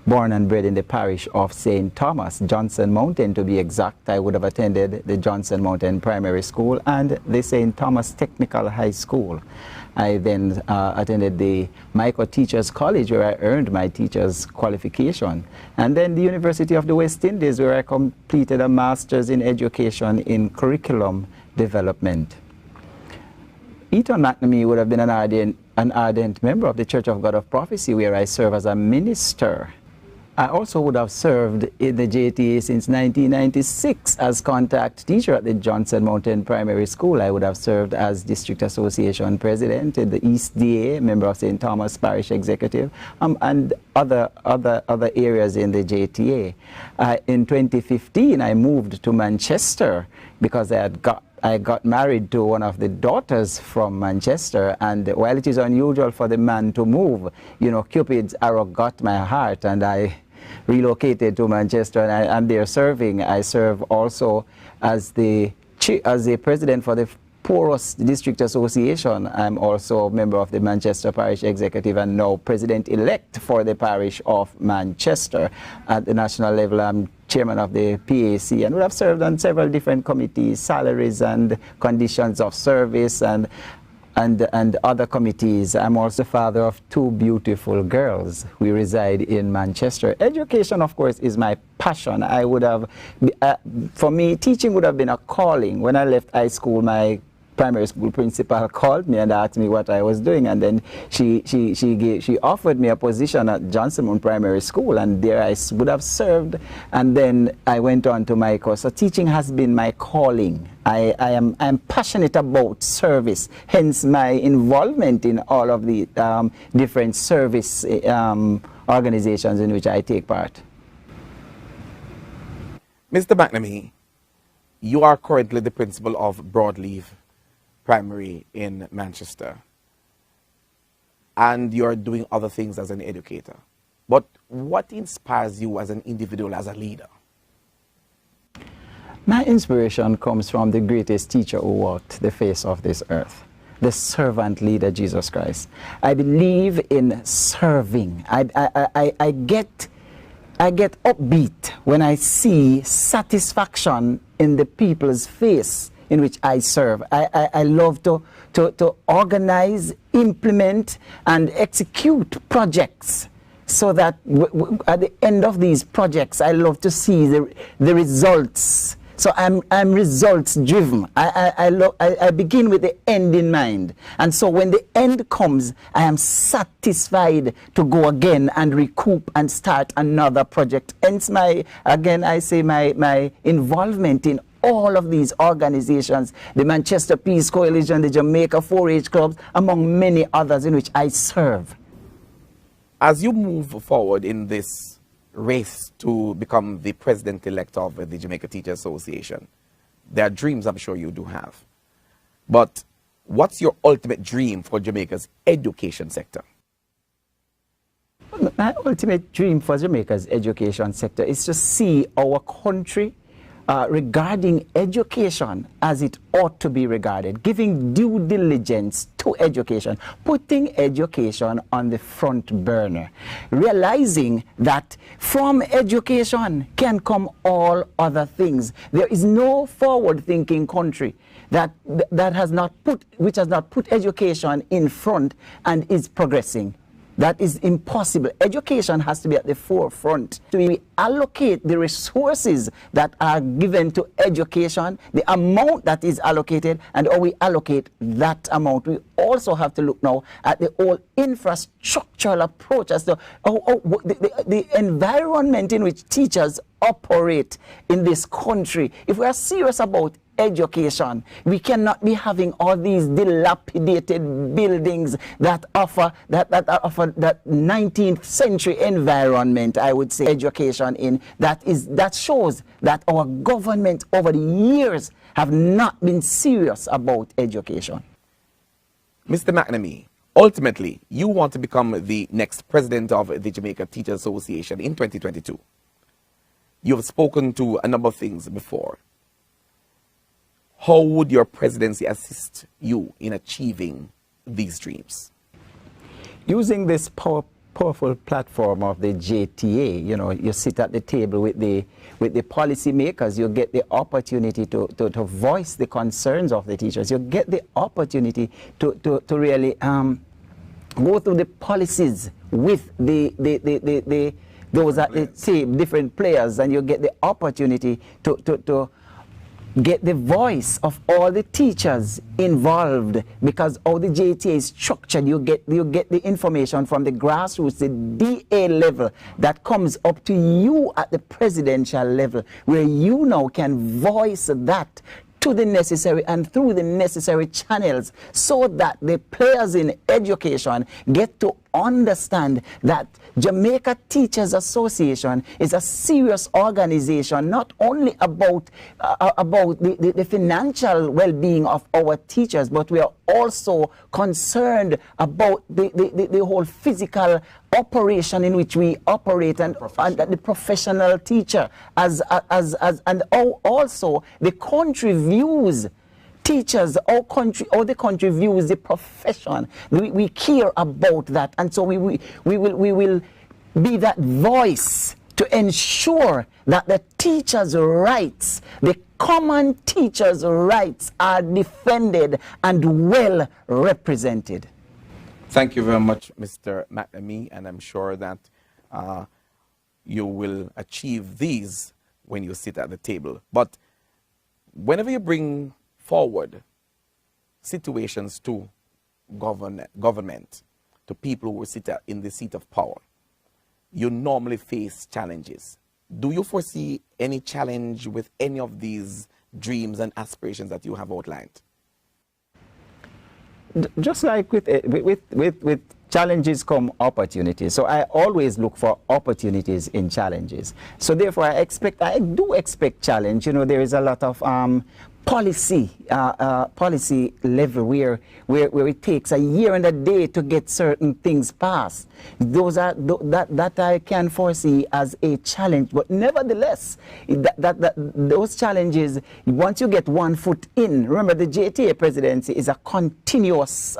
Born and bred in the parish of St. Thomas, Johnson Mountain to be exact, I would have attended the Johnson Mountain Primary School and the St. Thomas Technical High School. I then attended the Micro Teachers College, where I earned my teacher's qualification, and then the University of the West Indies, where I completed a master's in education in curriculum development. Eton McNamee would have been an ardent member of the Church of God of Prophecy, where I serve as a minister. I also would have served in the JTA since 1996 as contact teacher at the Johnson Mountain Primary School. I would have served as District Association President in the East DA, member of St. Thomas Parish Executive, and other areas in the JTA. In 2015, I moved to Manchester because I got married to one of the daughters from Manchester, and while it is unusual for the man to move, you know, Cupid's arrow got my heart, and I relocated to Manchester, and I'm there serving. I serve also as the president for the Porous District Association. I'm also a member of the Manchester Parish Executive and now president-elect for the parish of Manchester. At the national level, I'm chairman of the PAC, and we have served on several different committees, salaries and conditions of service, and other committees. I'm also father of 2 beautiful girls. We reside in Manchester. Education, of course, is my passion. For me, teaching would have been a calling. When I left high school, my primary school principal called me and asked me what I was doing, and then she offered me a position at Johnson Primary School, and there I would have served, and then I went on to my course. So teaching has been my calling. I'm passionate about service, hence my involvement in all of the different service organizations in which I take part. Mr. McNamee, you are currently the principal of Broadleaf Primary in Manchester, and you're doing other things as an educator. But what inspires you as an individual, as a leader? My inspiration comes from the greatest teacher who walked the face of this earth, the servant leader, Jesus Christ. I believe in serving. I get upbeat when I see satisfaction in the people's face in which I serve. I love to organize, implement, and execute projects, so that at the end of these projects, I love to see the results. So I'm results driven. I begin with the end in mind. And so when the end comes, I am satisfied to go again and recoup and start another project. Hence my involvement in all of these organizations, the Manchester Peace Coalition, the Jamaica 4-H clubs, among many others in which I serve. As you move forward in this race to become the president-elect of the Jamaica Teachers Association, there are dreams I'm sure you do have. But what's your ultimate dream for Jamaica's education sector? My ultimate dream for Jamaica's education sector is to see our country regarding education as it ought to be regarded, giving due diligence to education, putting education on the front burner, realizing that from education can come all other things. There is no forward-thinking country which has not put education in front and is progressing. That is impossible. Education has to be at the forefront. So we allocate the resources that are given to education, the amount that is allocated, and how we allocate that amount. We also have to look now at the whole infrastructural approach as to the environment in which teachers operate in this country. If we are serious about education, we cannot be having all these dilapidated buildings that offer that 19th century environment, I would say, education in that shows that our government over the years have not been serious about education. Mr. McNamee, ultimately, you want to become the next president of the Jamaica Teachers Association in 2022. You have spoken to a number of things before. How would your presidency assist you in achieving these dreams? Using this powerful platform of the JTA, you sit at the table with the policy makers, you get the opportunity to voice the concerns of the teachers. You get the opportunity to really go through the policies with those at the same different players, and you get the opportunity to get the voice of all the teachers involved, because all the JTA is structured. You get the information from the grassroots, the DA level, that comes up to you at the presidential level, where you now can voice that to the necessary and through the necessary channels, so that the players in education get to understand that Jamaica Teachers Association is a serious organization, not only about the financial well-being of our teachers, but we are also concerned about the whole physical operation in which we operate, and the professional teacher and also the country views teachers, how the country views the profession. We care about that, and so we will be that voice to ensure that the teachers' rights, the common teachers' rights, are defended and well represented. Thank you very much, Mr. McNamee, and I'm sure that you will achieve these when you sit at the table. But whenever you bring forward situations to government, to people who sit in the seat of power, you normally face challenges. Do you foresee any challenge with any of these dreams and aspirations that you have outlined? Just like with challenges come opportunities. So I always look for opportunities in challenges. So therefore I do expect challenge. You know, there is a lot of policy level where it takes a year and a day to get certain things passed. Those are that I can foresee as a challenge. But nevertheless, those challenges, once you get one foot in, remember the JTA presidency is a continuous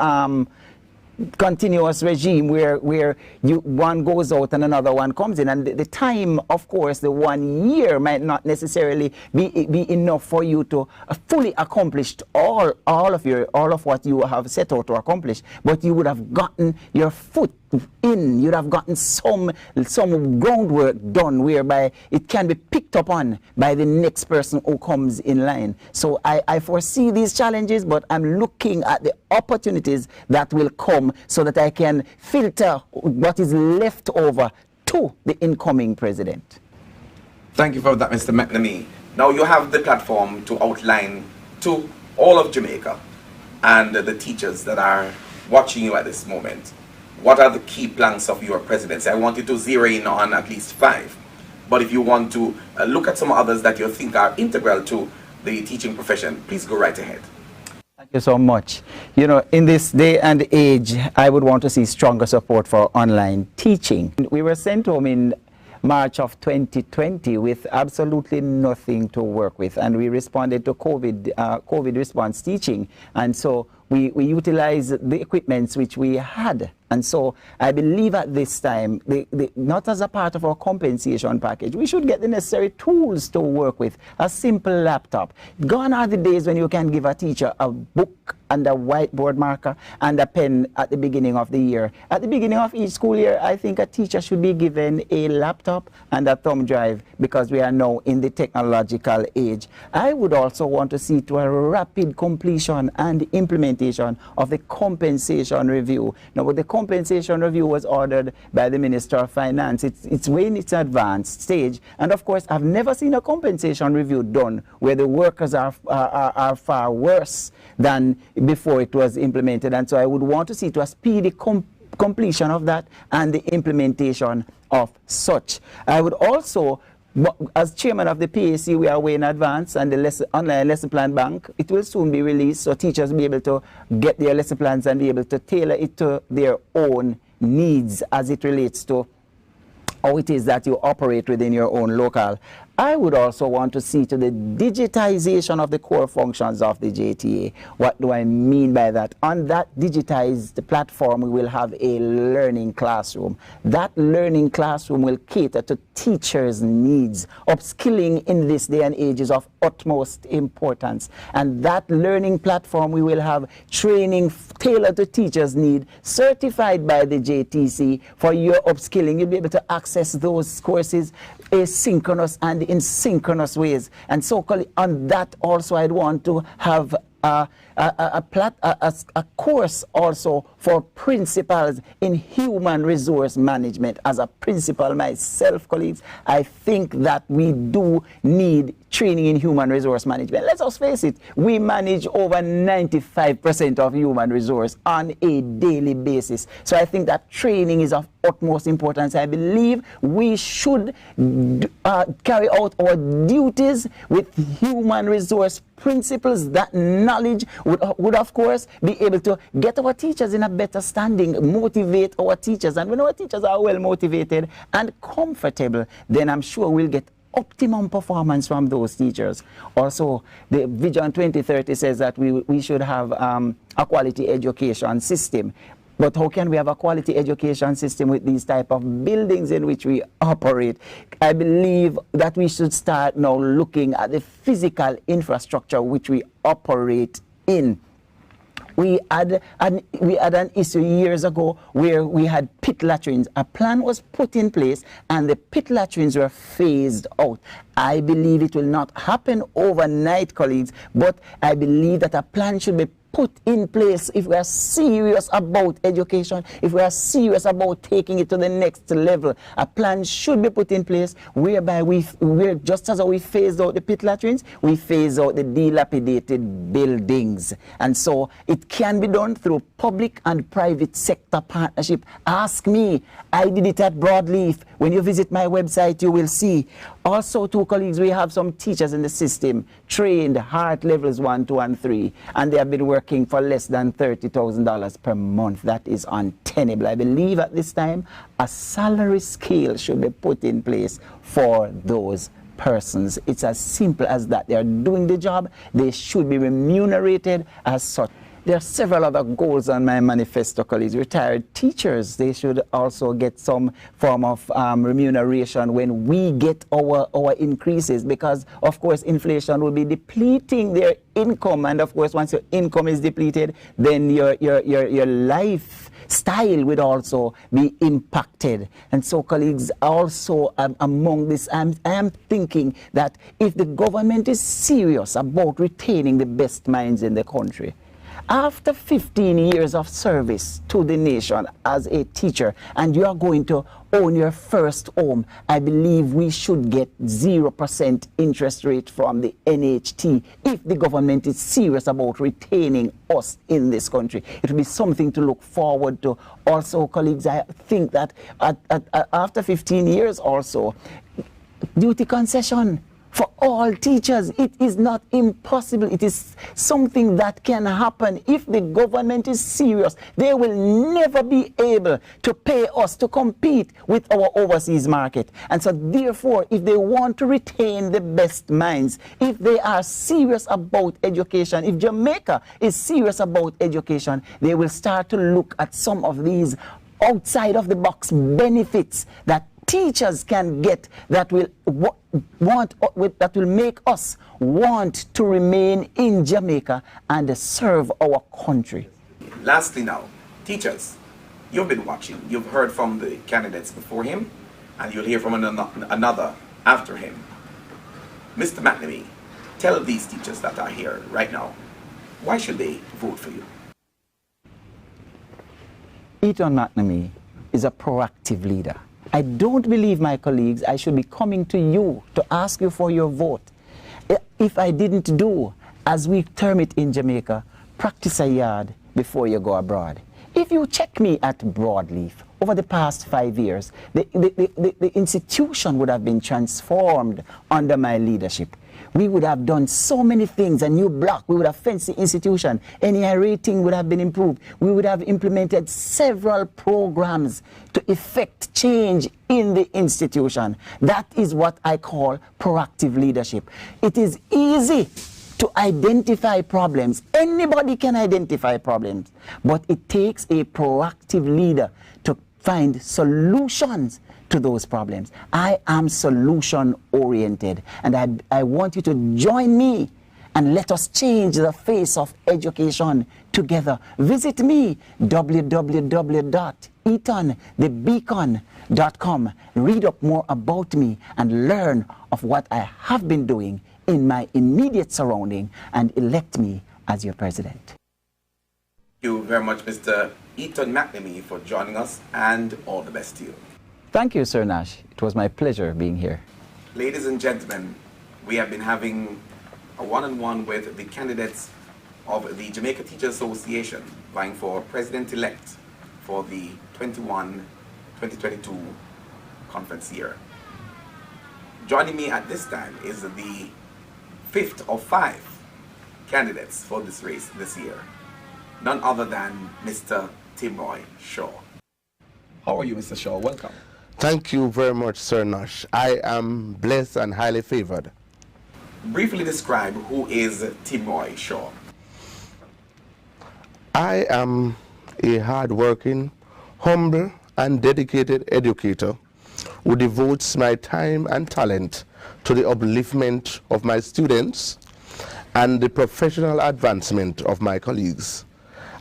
regime where one goes out and another one comes in, and the time, of course, the 1 year might not necessarily be enough for you to fully accomplish all of what you have set out to accomplish, but you would have gotten your foot in, you'd have gotten some groundwork done whereby it can be picked up on by the next person who comes in line. So I foresee these challenges, but I'm looking at the opportunities that will come so that I can filter what is left over to the incoming president. Thank you for that, Mr. McNamee. Now you have the platform to outline to all of Jamaica and the teachers that are watching you at this moment. What are the key planks of your presidency? I want you to zero in on at least 5. But if you want to look at some others that you think are integral to the teaching profession, please go right ahead. Thank you so much. You know, in this day and age, I would want to see stronger support for online teaching. We were sent home in March of 2020 with absolutely nothing to work with, and we responded to COVID response teaching, and so we utilized the equipments which we had. And so I believe at this time, not as a part of our compensation package, we should get the necessary tools to work with. A simple laptop. Gone are the days when you can give a teacher a book and a whiteboard marker and a pen at the beginning of the year. At the beginning of each school year, I think a teacher should be given a laptop and a thumb drive, because we are now in the technological age. I would also want to see to a rapid completion and implementation of the compensation review. Now, with the compensation review was ordered by the Minister of Finance. It's way in its advanced stage, and of course I've never seen a compensation review done where the workers are far worse than before it was implemented, and so I would want to see to a speedy completion of that and the implementation of such. I would also, as chairman of the PAC, we are way in advance, and the online lesson plan bank, it will soon be released, so teachers will be able to get their lesson plans and be able to tailor it to their own needs as it relates to how it is that you operate within your own local. I would also want to see to the digitization of the core functions of the JTA. What do I mean by that? On that digitized platform, we will have a learning classroom. That learning classroom will cater to teachers' needs. Upskilling in this day and age is of utmost importance. And that learning platform, we will have training tailored to teachers' need, certified by the JTC for your upskilling. You'll be able to access those courses asynchronous and in synchronous ways. And so on that also I'd want to have a course also for principals in human resource management. As a principal myself, colleagues, I think that we do need training in human resource management. Let's just face it, we manage over 95% of human resource on a daily basis. So I think that training is of utmost importance. I believe we should carry out our duties with human resource principles. That knowledge would of course be able to get our teachers in a better standing, motivate our teachers, and when our teachers are well motivated and comfortable, then I'm sure we'll get optimum performance from those teachers. Also, the Vision 2030 says that we should have a quality education system. But how can we have a quality education system with these type of buildings in which we operate? I believe that we should start now looking at the physical infrastructure which we operate in. We had an issue years ago where we had pit latrines. A plan was put in place and the pit latrines were phased out. I believe it will not happen overnight, colleagues, but I believe that a plan should be put in place, if we are serious about education, if we are serious about taking it to the next level, a plan should be put in place whereby we're just as we phased out the pit latrines, we phase out the dilapidated buildings. And so it can be done through public and private sector partnership. Ask me, I did it at Broadleaf. When you visit my website, you will see. Also, two colleagues, we have some teachers in the system, trained heart levels 1, 2, and 3, and they have been working for less than $30,000 per month. That is untenable. I believe at this time, a salary scale should be put in place for those persons. It's as simple as that. They are doing the job. They should be remunerated as such. There are several other goals on my manifesto, colleagues. Retired teachers, they should also get some form of remuneration when we get our increases, because, of course, inflation will be depleting their income. And, of course, once your income is depleted, then your lifestyle would also be impacted. And so, colleagues, also among this, I am thinking that if the government is serious about retaining the best minds in the country, after 15 years of service to the nation as a teacher, and you are going to own your first home, I believe we should get 0% interest rate from the NHT if the government is serious about retaining us in this country. It will be something to look forward to. Also, colleagues, I think that after 15 years also, duty concession for all teachers, it is not impossible. It is something that can happen. If the government is serious, they will never be able to pay us to compete with our overseas market. And so therefore, if they want to retain the best minds, if they are serious about education, if Jamaica is serious about education, they will start to look at some of these outside of the box benefits that teachers can get that will make us want to remain in Jamaica and serve our country. Lastly now, teachers, you've been watching, you've heard from the candidates before him, and you'll hear from another after him. Mr. McNamee, tell these teachers that are here right now, why should they vote for you? Eton McNamee is a proactive leader. I don't believe, my colleagues, I should be coming to you to ask you for your vote if I didn't do, as we term it in Jamaica, practice a yard before you go abroad. If you check me at Broadleaf, over the past 5 years, the institution would have been transformed under my leadership. We would have done so many things, a new block, we would have fenced the institution, NEI rating would have been improved, we would have implemented several programs to effect change in the institution. That is what I call proactive leadership. It is easy to identify problems. Anybody can identify problems, but it takes a proactive leader to find solutions to those problems. I am solution oriented, and I want you to join me and let us change the face of education together. Visit me, www.etonthebeacon.com. Read up more about me and learn of what I have been doing in my immediate surrounding, and elect me as your president. Thank you very much, Mr. Eton McNamee, for joining us, and all the best to you. Thank you, Sir Nash. It was my pleasure being here. Ladies and gentlemen, we have been having a one-on-one with the candidates of the Jamaica Teachers Association vying for president-elect for the 2021-2022 conference year. Joining me at this time is the fifth of 5 candidates for this race this year, none other than Mr. Timroy Shaw. How are you, Mr. Shaw? Welcome. Thank you very much, Sir Nash. I am blessed and highly favored. Briefly describe who is Timroy Shaw. I am a hard-working, humble, and dedicated educator who devotes my time and talent to the upliftment of my students and the professional advancement of my colleagues.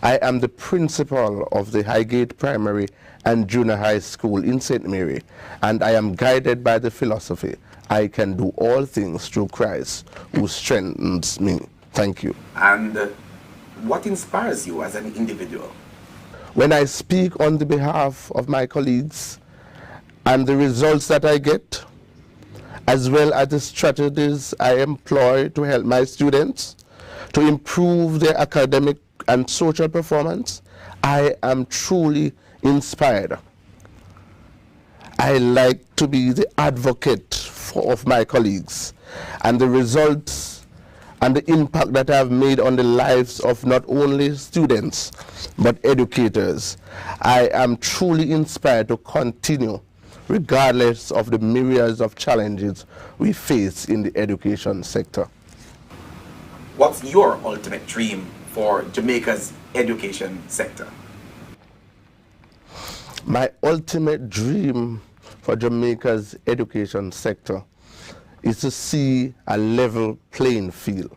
I am the principal of the Highgate Primary and Junior High School in St. Mary, and I am guided by the philosophy, I can do all things through Christ who strengthens me. Thank you. And what inspires you as an individual? When I speak on the behalf of my colleagues and the results that I get, as well as the strategies I employ to help my students to improve their academic and social performance, I am truly inspired. I like to be the advocate of my colleagues, and the results and the impact that I've made on the lives of not only students but educators. I am truly inspired to continue regardless of the myriads of challenges we face in the education sector. What's your ultimate dream for Jamaica's education sector? My ultimate dream for Jamaica's education sector is to see a level playing field.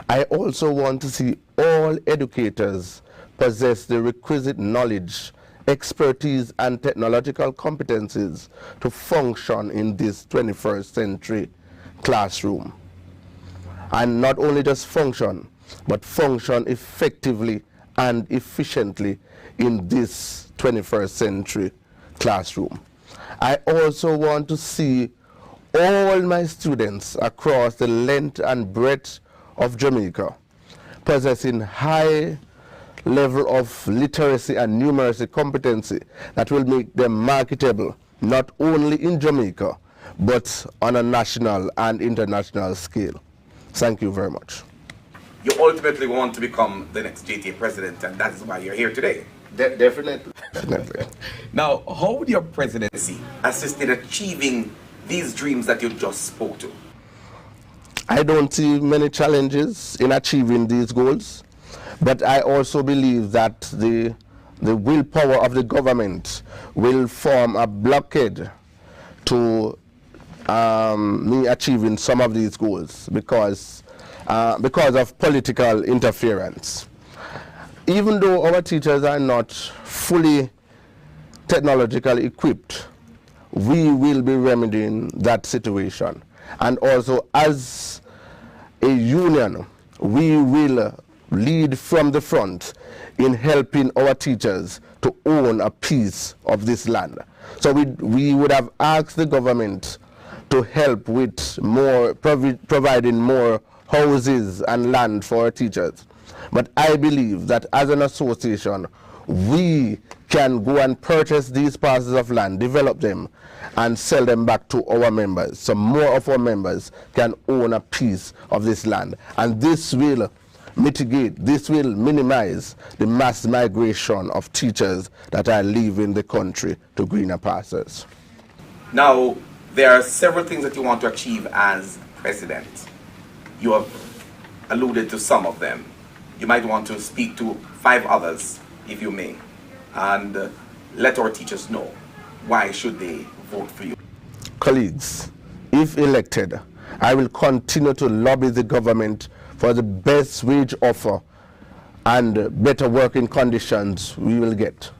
I also want to see all educators possess the requisite knowledge, expertise, and technological competencies to function in this 21st century classroom. And not only just function, but function effectively and efficiently in this 21st century classroom. I also want to see all my students across the length and breadth of Jamaica possessing high level of literacy and numeracy competency that will make them marketable not only in Jamaica but on a national and international scale. Thank you very much. You ultimately want to become the next JTA president, and that is why you're here today. Definitely. Definitely. Now, how would your presidency assist in achieving these dreams that you just spoke to? I don't see many challenges in achieving these goals, but I also believe that the willpower of the government will form a blockade to me achieving some of these goals because of political interference. Even though our teachers are not fully technologically equipped, we will be remedying that situation. And also, as a union, we will lead from the front in helping our teachers to own a piece of this land. So we would have asked the government to help with more, providing more houses and land for our teachers. But I believe that as an association, we can go and purchase these parcels of land, develop them, and sell them back to our members. So more of our members can own a piece of this land. And this will mitigate, this will minimize the mass migration of teachers that are leaving the country to greener pastures. Now, there are several things that you want to achieve as president. You have alluded to some of them. You might want to speak to 5 others, if you may, and let our teachers know why should they vote for you. Colleagues, if elected, I will continue to lobby the government for the best wage offer and better working conditions we will get.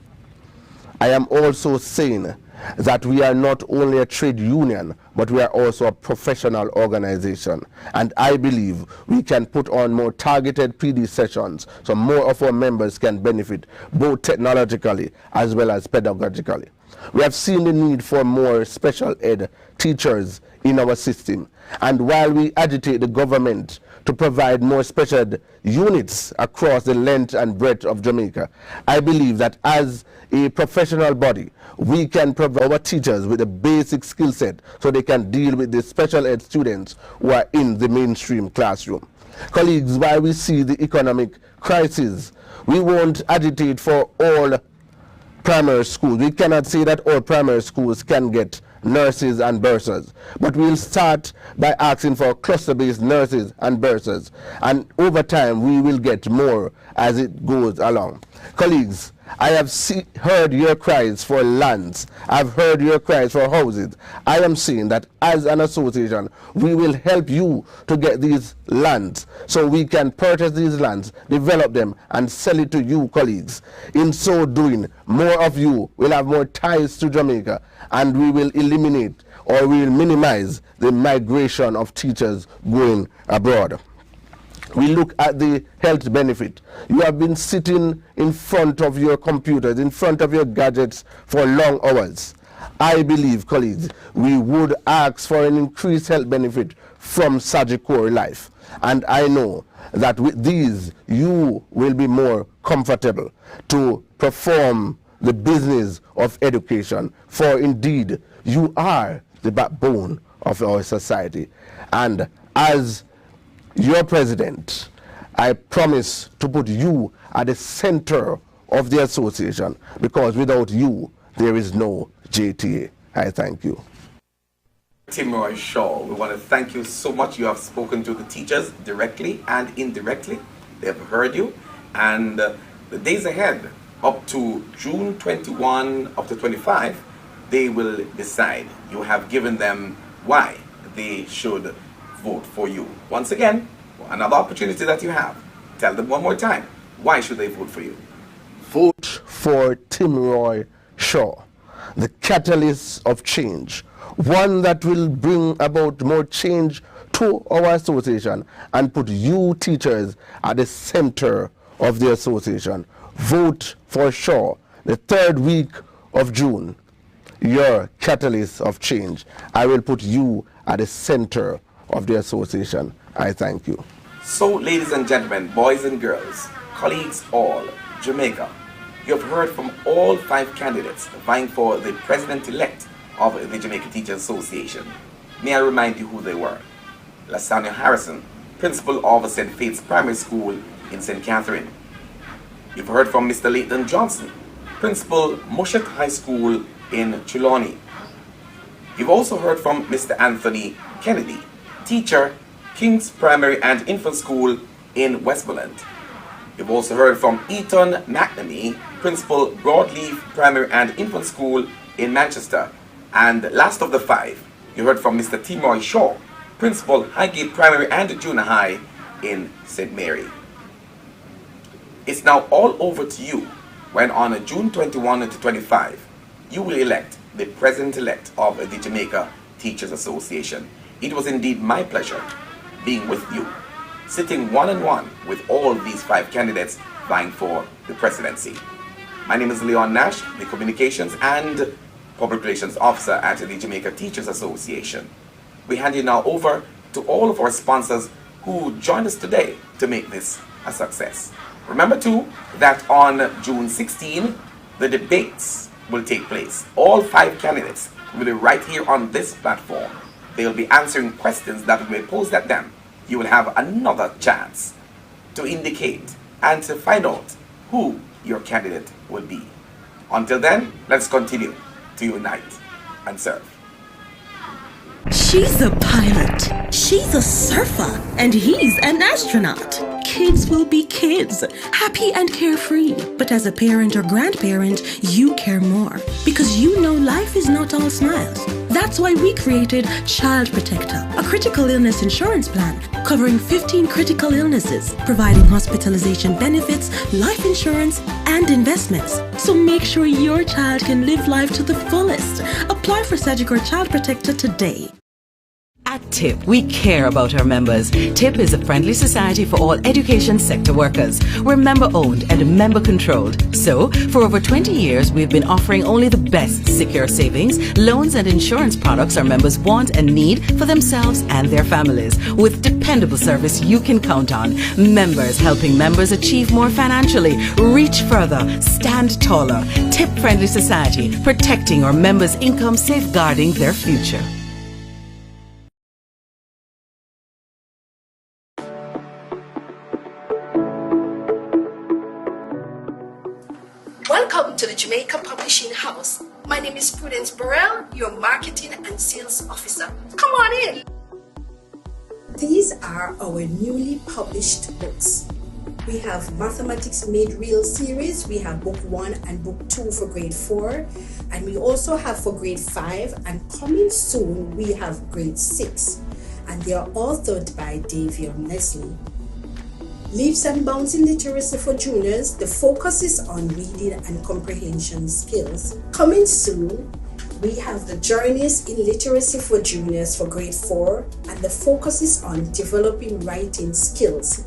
I am also saying that we are not only a trade union, but we are also a professional organization. And I believe we can put on more targeted PD sessions so more of our members can benefit both technologically as well as pedagogically. We have seen the need for more special ed teachers in our system. And while we agitate the government to provide more special ed units across the length and breadth of Jamaica, I believe that as a professional body, we can provide our teachers with a basic skill set so they can deal with the special ed students who are in the mainstream classroom. Colleagues, while we see the economic crisis, we won't agitate for all primary schools. We cannot say that all primary schools can get nurses and bursars, but we'll start by asking for cluster-based nurses and bursars, and over time we will get more as it goes along. Colleagues, I have heard your cries for lands. I've heard your cries for houses. I am saying that as an association, we will help you to get these lands so we can purchase these lands, develop them, and sell it to you, colleagues. In so doing, more of you will have more ties to Jamaica, and we will eliminate or we will minimize the migration of teachers going abroad. we look at the health benefit. You have been sitting in front of your computers, in front of your gadgets for long hours. I believe, colleagues, we would ask for an increased health benefit from Sagicor Life. And I know that with these, you will be more comfortable to perform the business of education. For indeed, you are the backbone of our society. And as your president, I promise to put you at the center of the association, because without you, there is no JTA. I thank you. Tim Roy Shaw, we want to thank you so much. You have spoken to the teachers directly and indirectly. They have heard you. And the days ahead, up to June 21, up to 25, they will decide. You have given them why they should vote for you. Once again, another opportunity that you have. Tell them one more time. Why should they vote for you? Vote for Tim Roy Shaw, the catalyst of change, one that will bring about more change to our association and put you teachers at the center of the association. Vote for Shaw, the third week of June, your catalyst of change. I will put you at the center of the association. I thank you. So, ladies and gentlemen, boys and girls, colleagues all, Jamaica, you have heard from all 5 candidates vying for the president-elect of the Jamaica Teachers Association. May I remind you who they were? Lasonia Harrison, principal of St. Faith's Primary School in St. Catherine. You've heard from Mr. Leighton Johnson, principal Mushet High School in Trelawney. You've also heard from Mr. Anthony Kennedy, teacher, King's Primary and Infant School in Westmoreland. You've also heard from Eton McNamee, principal Broadleaf Primary and Infant School in Manchester. And last of the 5, you heard from Mr. Tim Roy Shaw, principal Highgate Primary and Junior High in St. Mary. It's now all over to you when on June 21 to 25, you will elect the president-elect of the Jamaica Teachers Association. It was indeed my pleasure being with you, sitting one-on-one with all these 5 candidates vying for the presidency. My name is Leon Nash, the Communications and Public Relations Officer at the Jamaica Teachers Association. We hand you now over to all of our sponsors who joined us today to make this a success. Remember too that on June 16, the debates will take place. All 5 candidates will be right here on this platform. They will be answering questions that will be posed at them. You will have another chance to indicate and to find out who your candidate will be. Until then, let's continue to unite and serve. She's a pilot, she's a surfer, and he's an astronaut. Kids will be kids, happy and carefree. But as a parent or grandparent, you care more because you know life is not all smiles. That's why we created Child Protector, a critical illness insurance plan covering 15 critical illnesses, providing hospitalization benefits, life insurance, and investments. So make sure your child can live life to the fullest. Apply for Sagicor Child Protector today. At TIP, we care about our members. TIP is a friendly society for all education sector workers. We're member-owned and member-controlled. So, for over 20 years, we've been offering only the best secure savings, loans and insurance products our members want and need for themselves and their families. With dependable service you can count on. Members helping members achieve more financially, reach further, stand taller. TIP-friendly society, protecting our members' income, safeguarding their future. Welcome to the Jamaica Publishing House. My name is Prudence Burrell, your Marketing and Sales Officer. Come on in. These are our newly published books. We have Mathematics Made Real series. We have book 1 and book 2 for grade 4. And we also have for grade 5. And coming soon, we have grade 6. And they are authored by Davion Leslie. Leaps and Bounds in Literacy for Juniors, the focus is on reading and comprehension skills. Coming soon, we have the Journeys in Literacy for Juniors for grade 4, and the focus is on developing writing skills.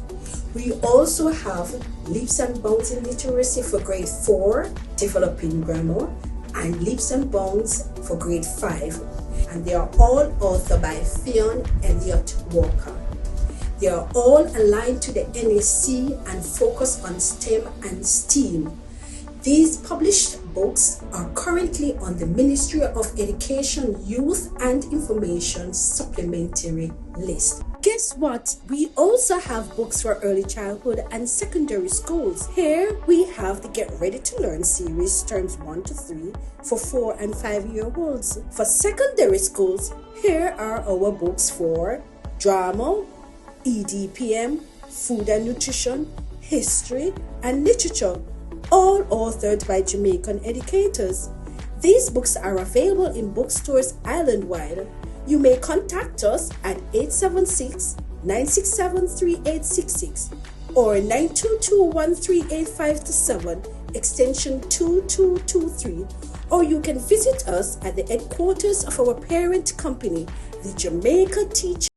We also have Leaps and Bounds in Literacy for grade 4, Developing Grammar, and Leaps and Bounds for grade 5. And they are all authored by Fionn Elliott Walker. They are all aligned to the NAC and focus on STEM and STEAM. These published books are currently on the Ministry of Education, Youth and Information supplementary list. Guess what? We also have books for early childhood and secondary schools. Here we have the Get Ready to Learn series, terms 1 to 3 for 4 and 5-year-olds. For secondary schools, here are our books for drama, EDPM, food and nutrition, history, and literature, all authored by Jamaican educators. These books are available in bookstores island-wide. You may contact us at 876-967-3866 or 922-13857, extension 2223, or you can visit us at the headquarters of our parent company, the Jamaica Teacher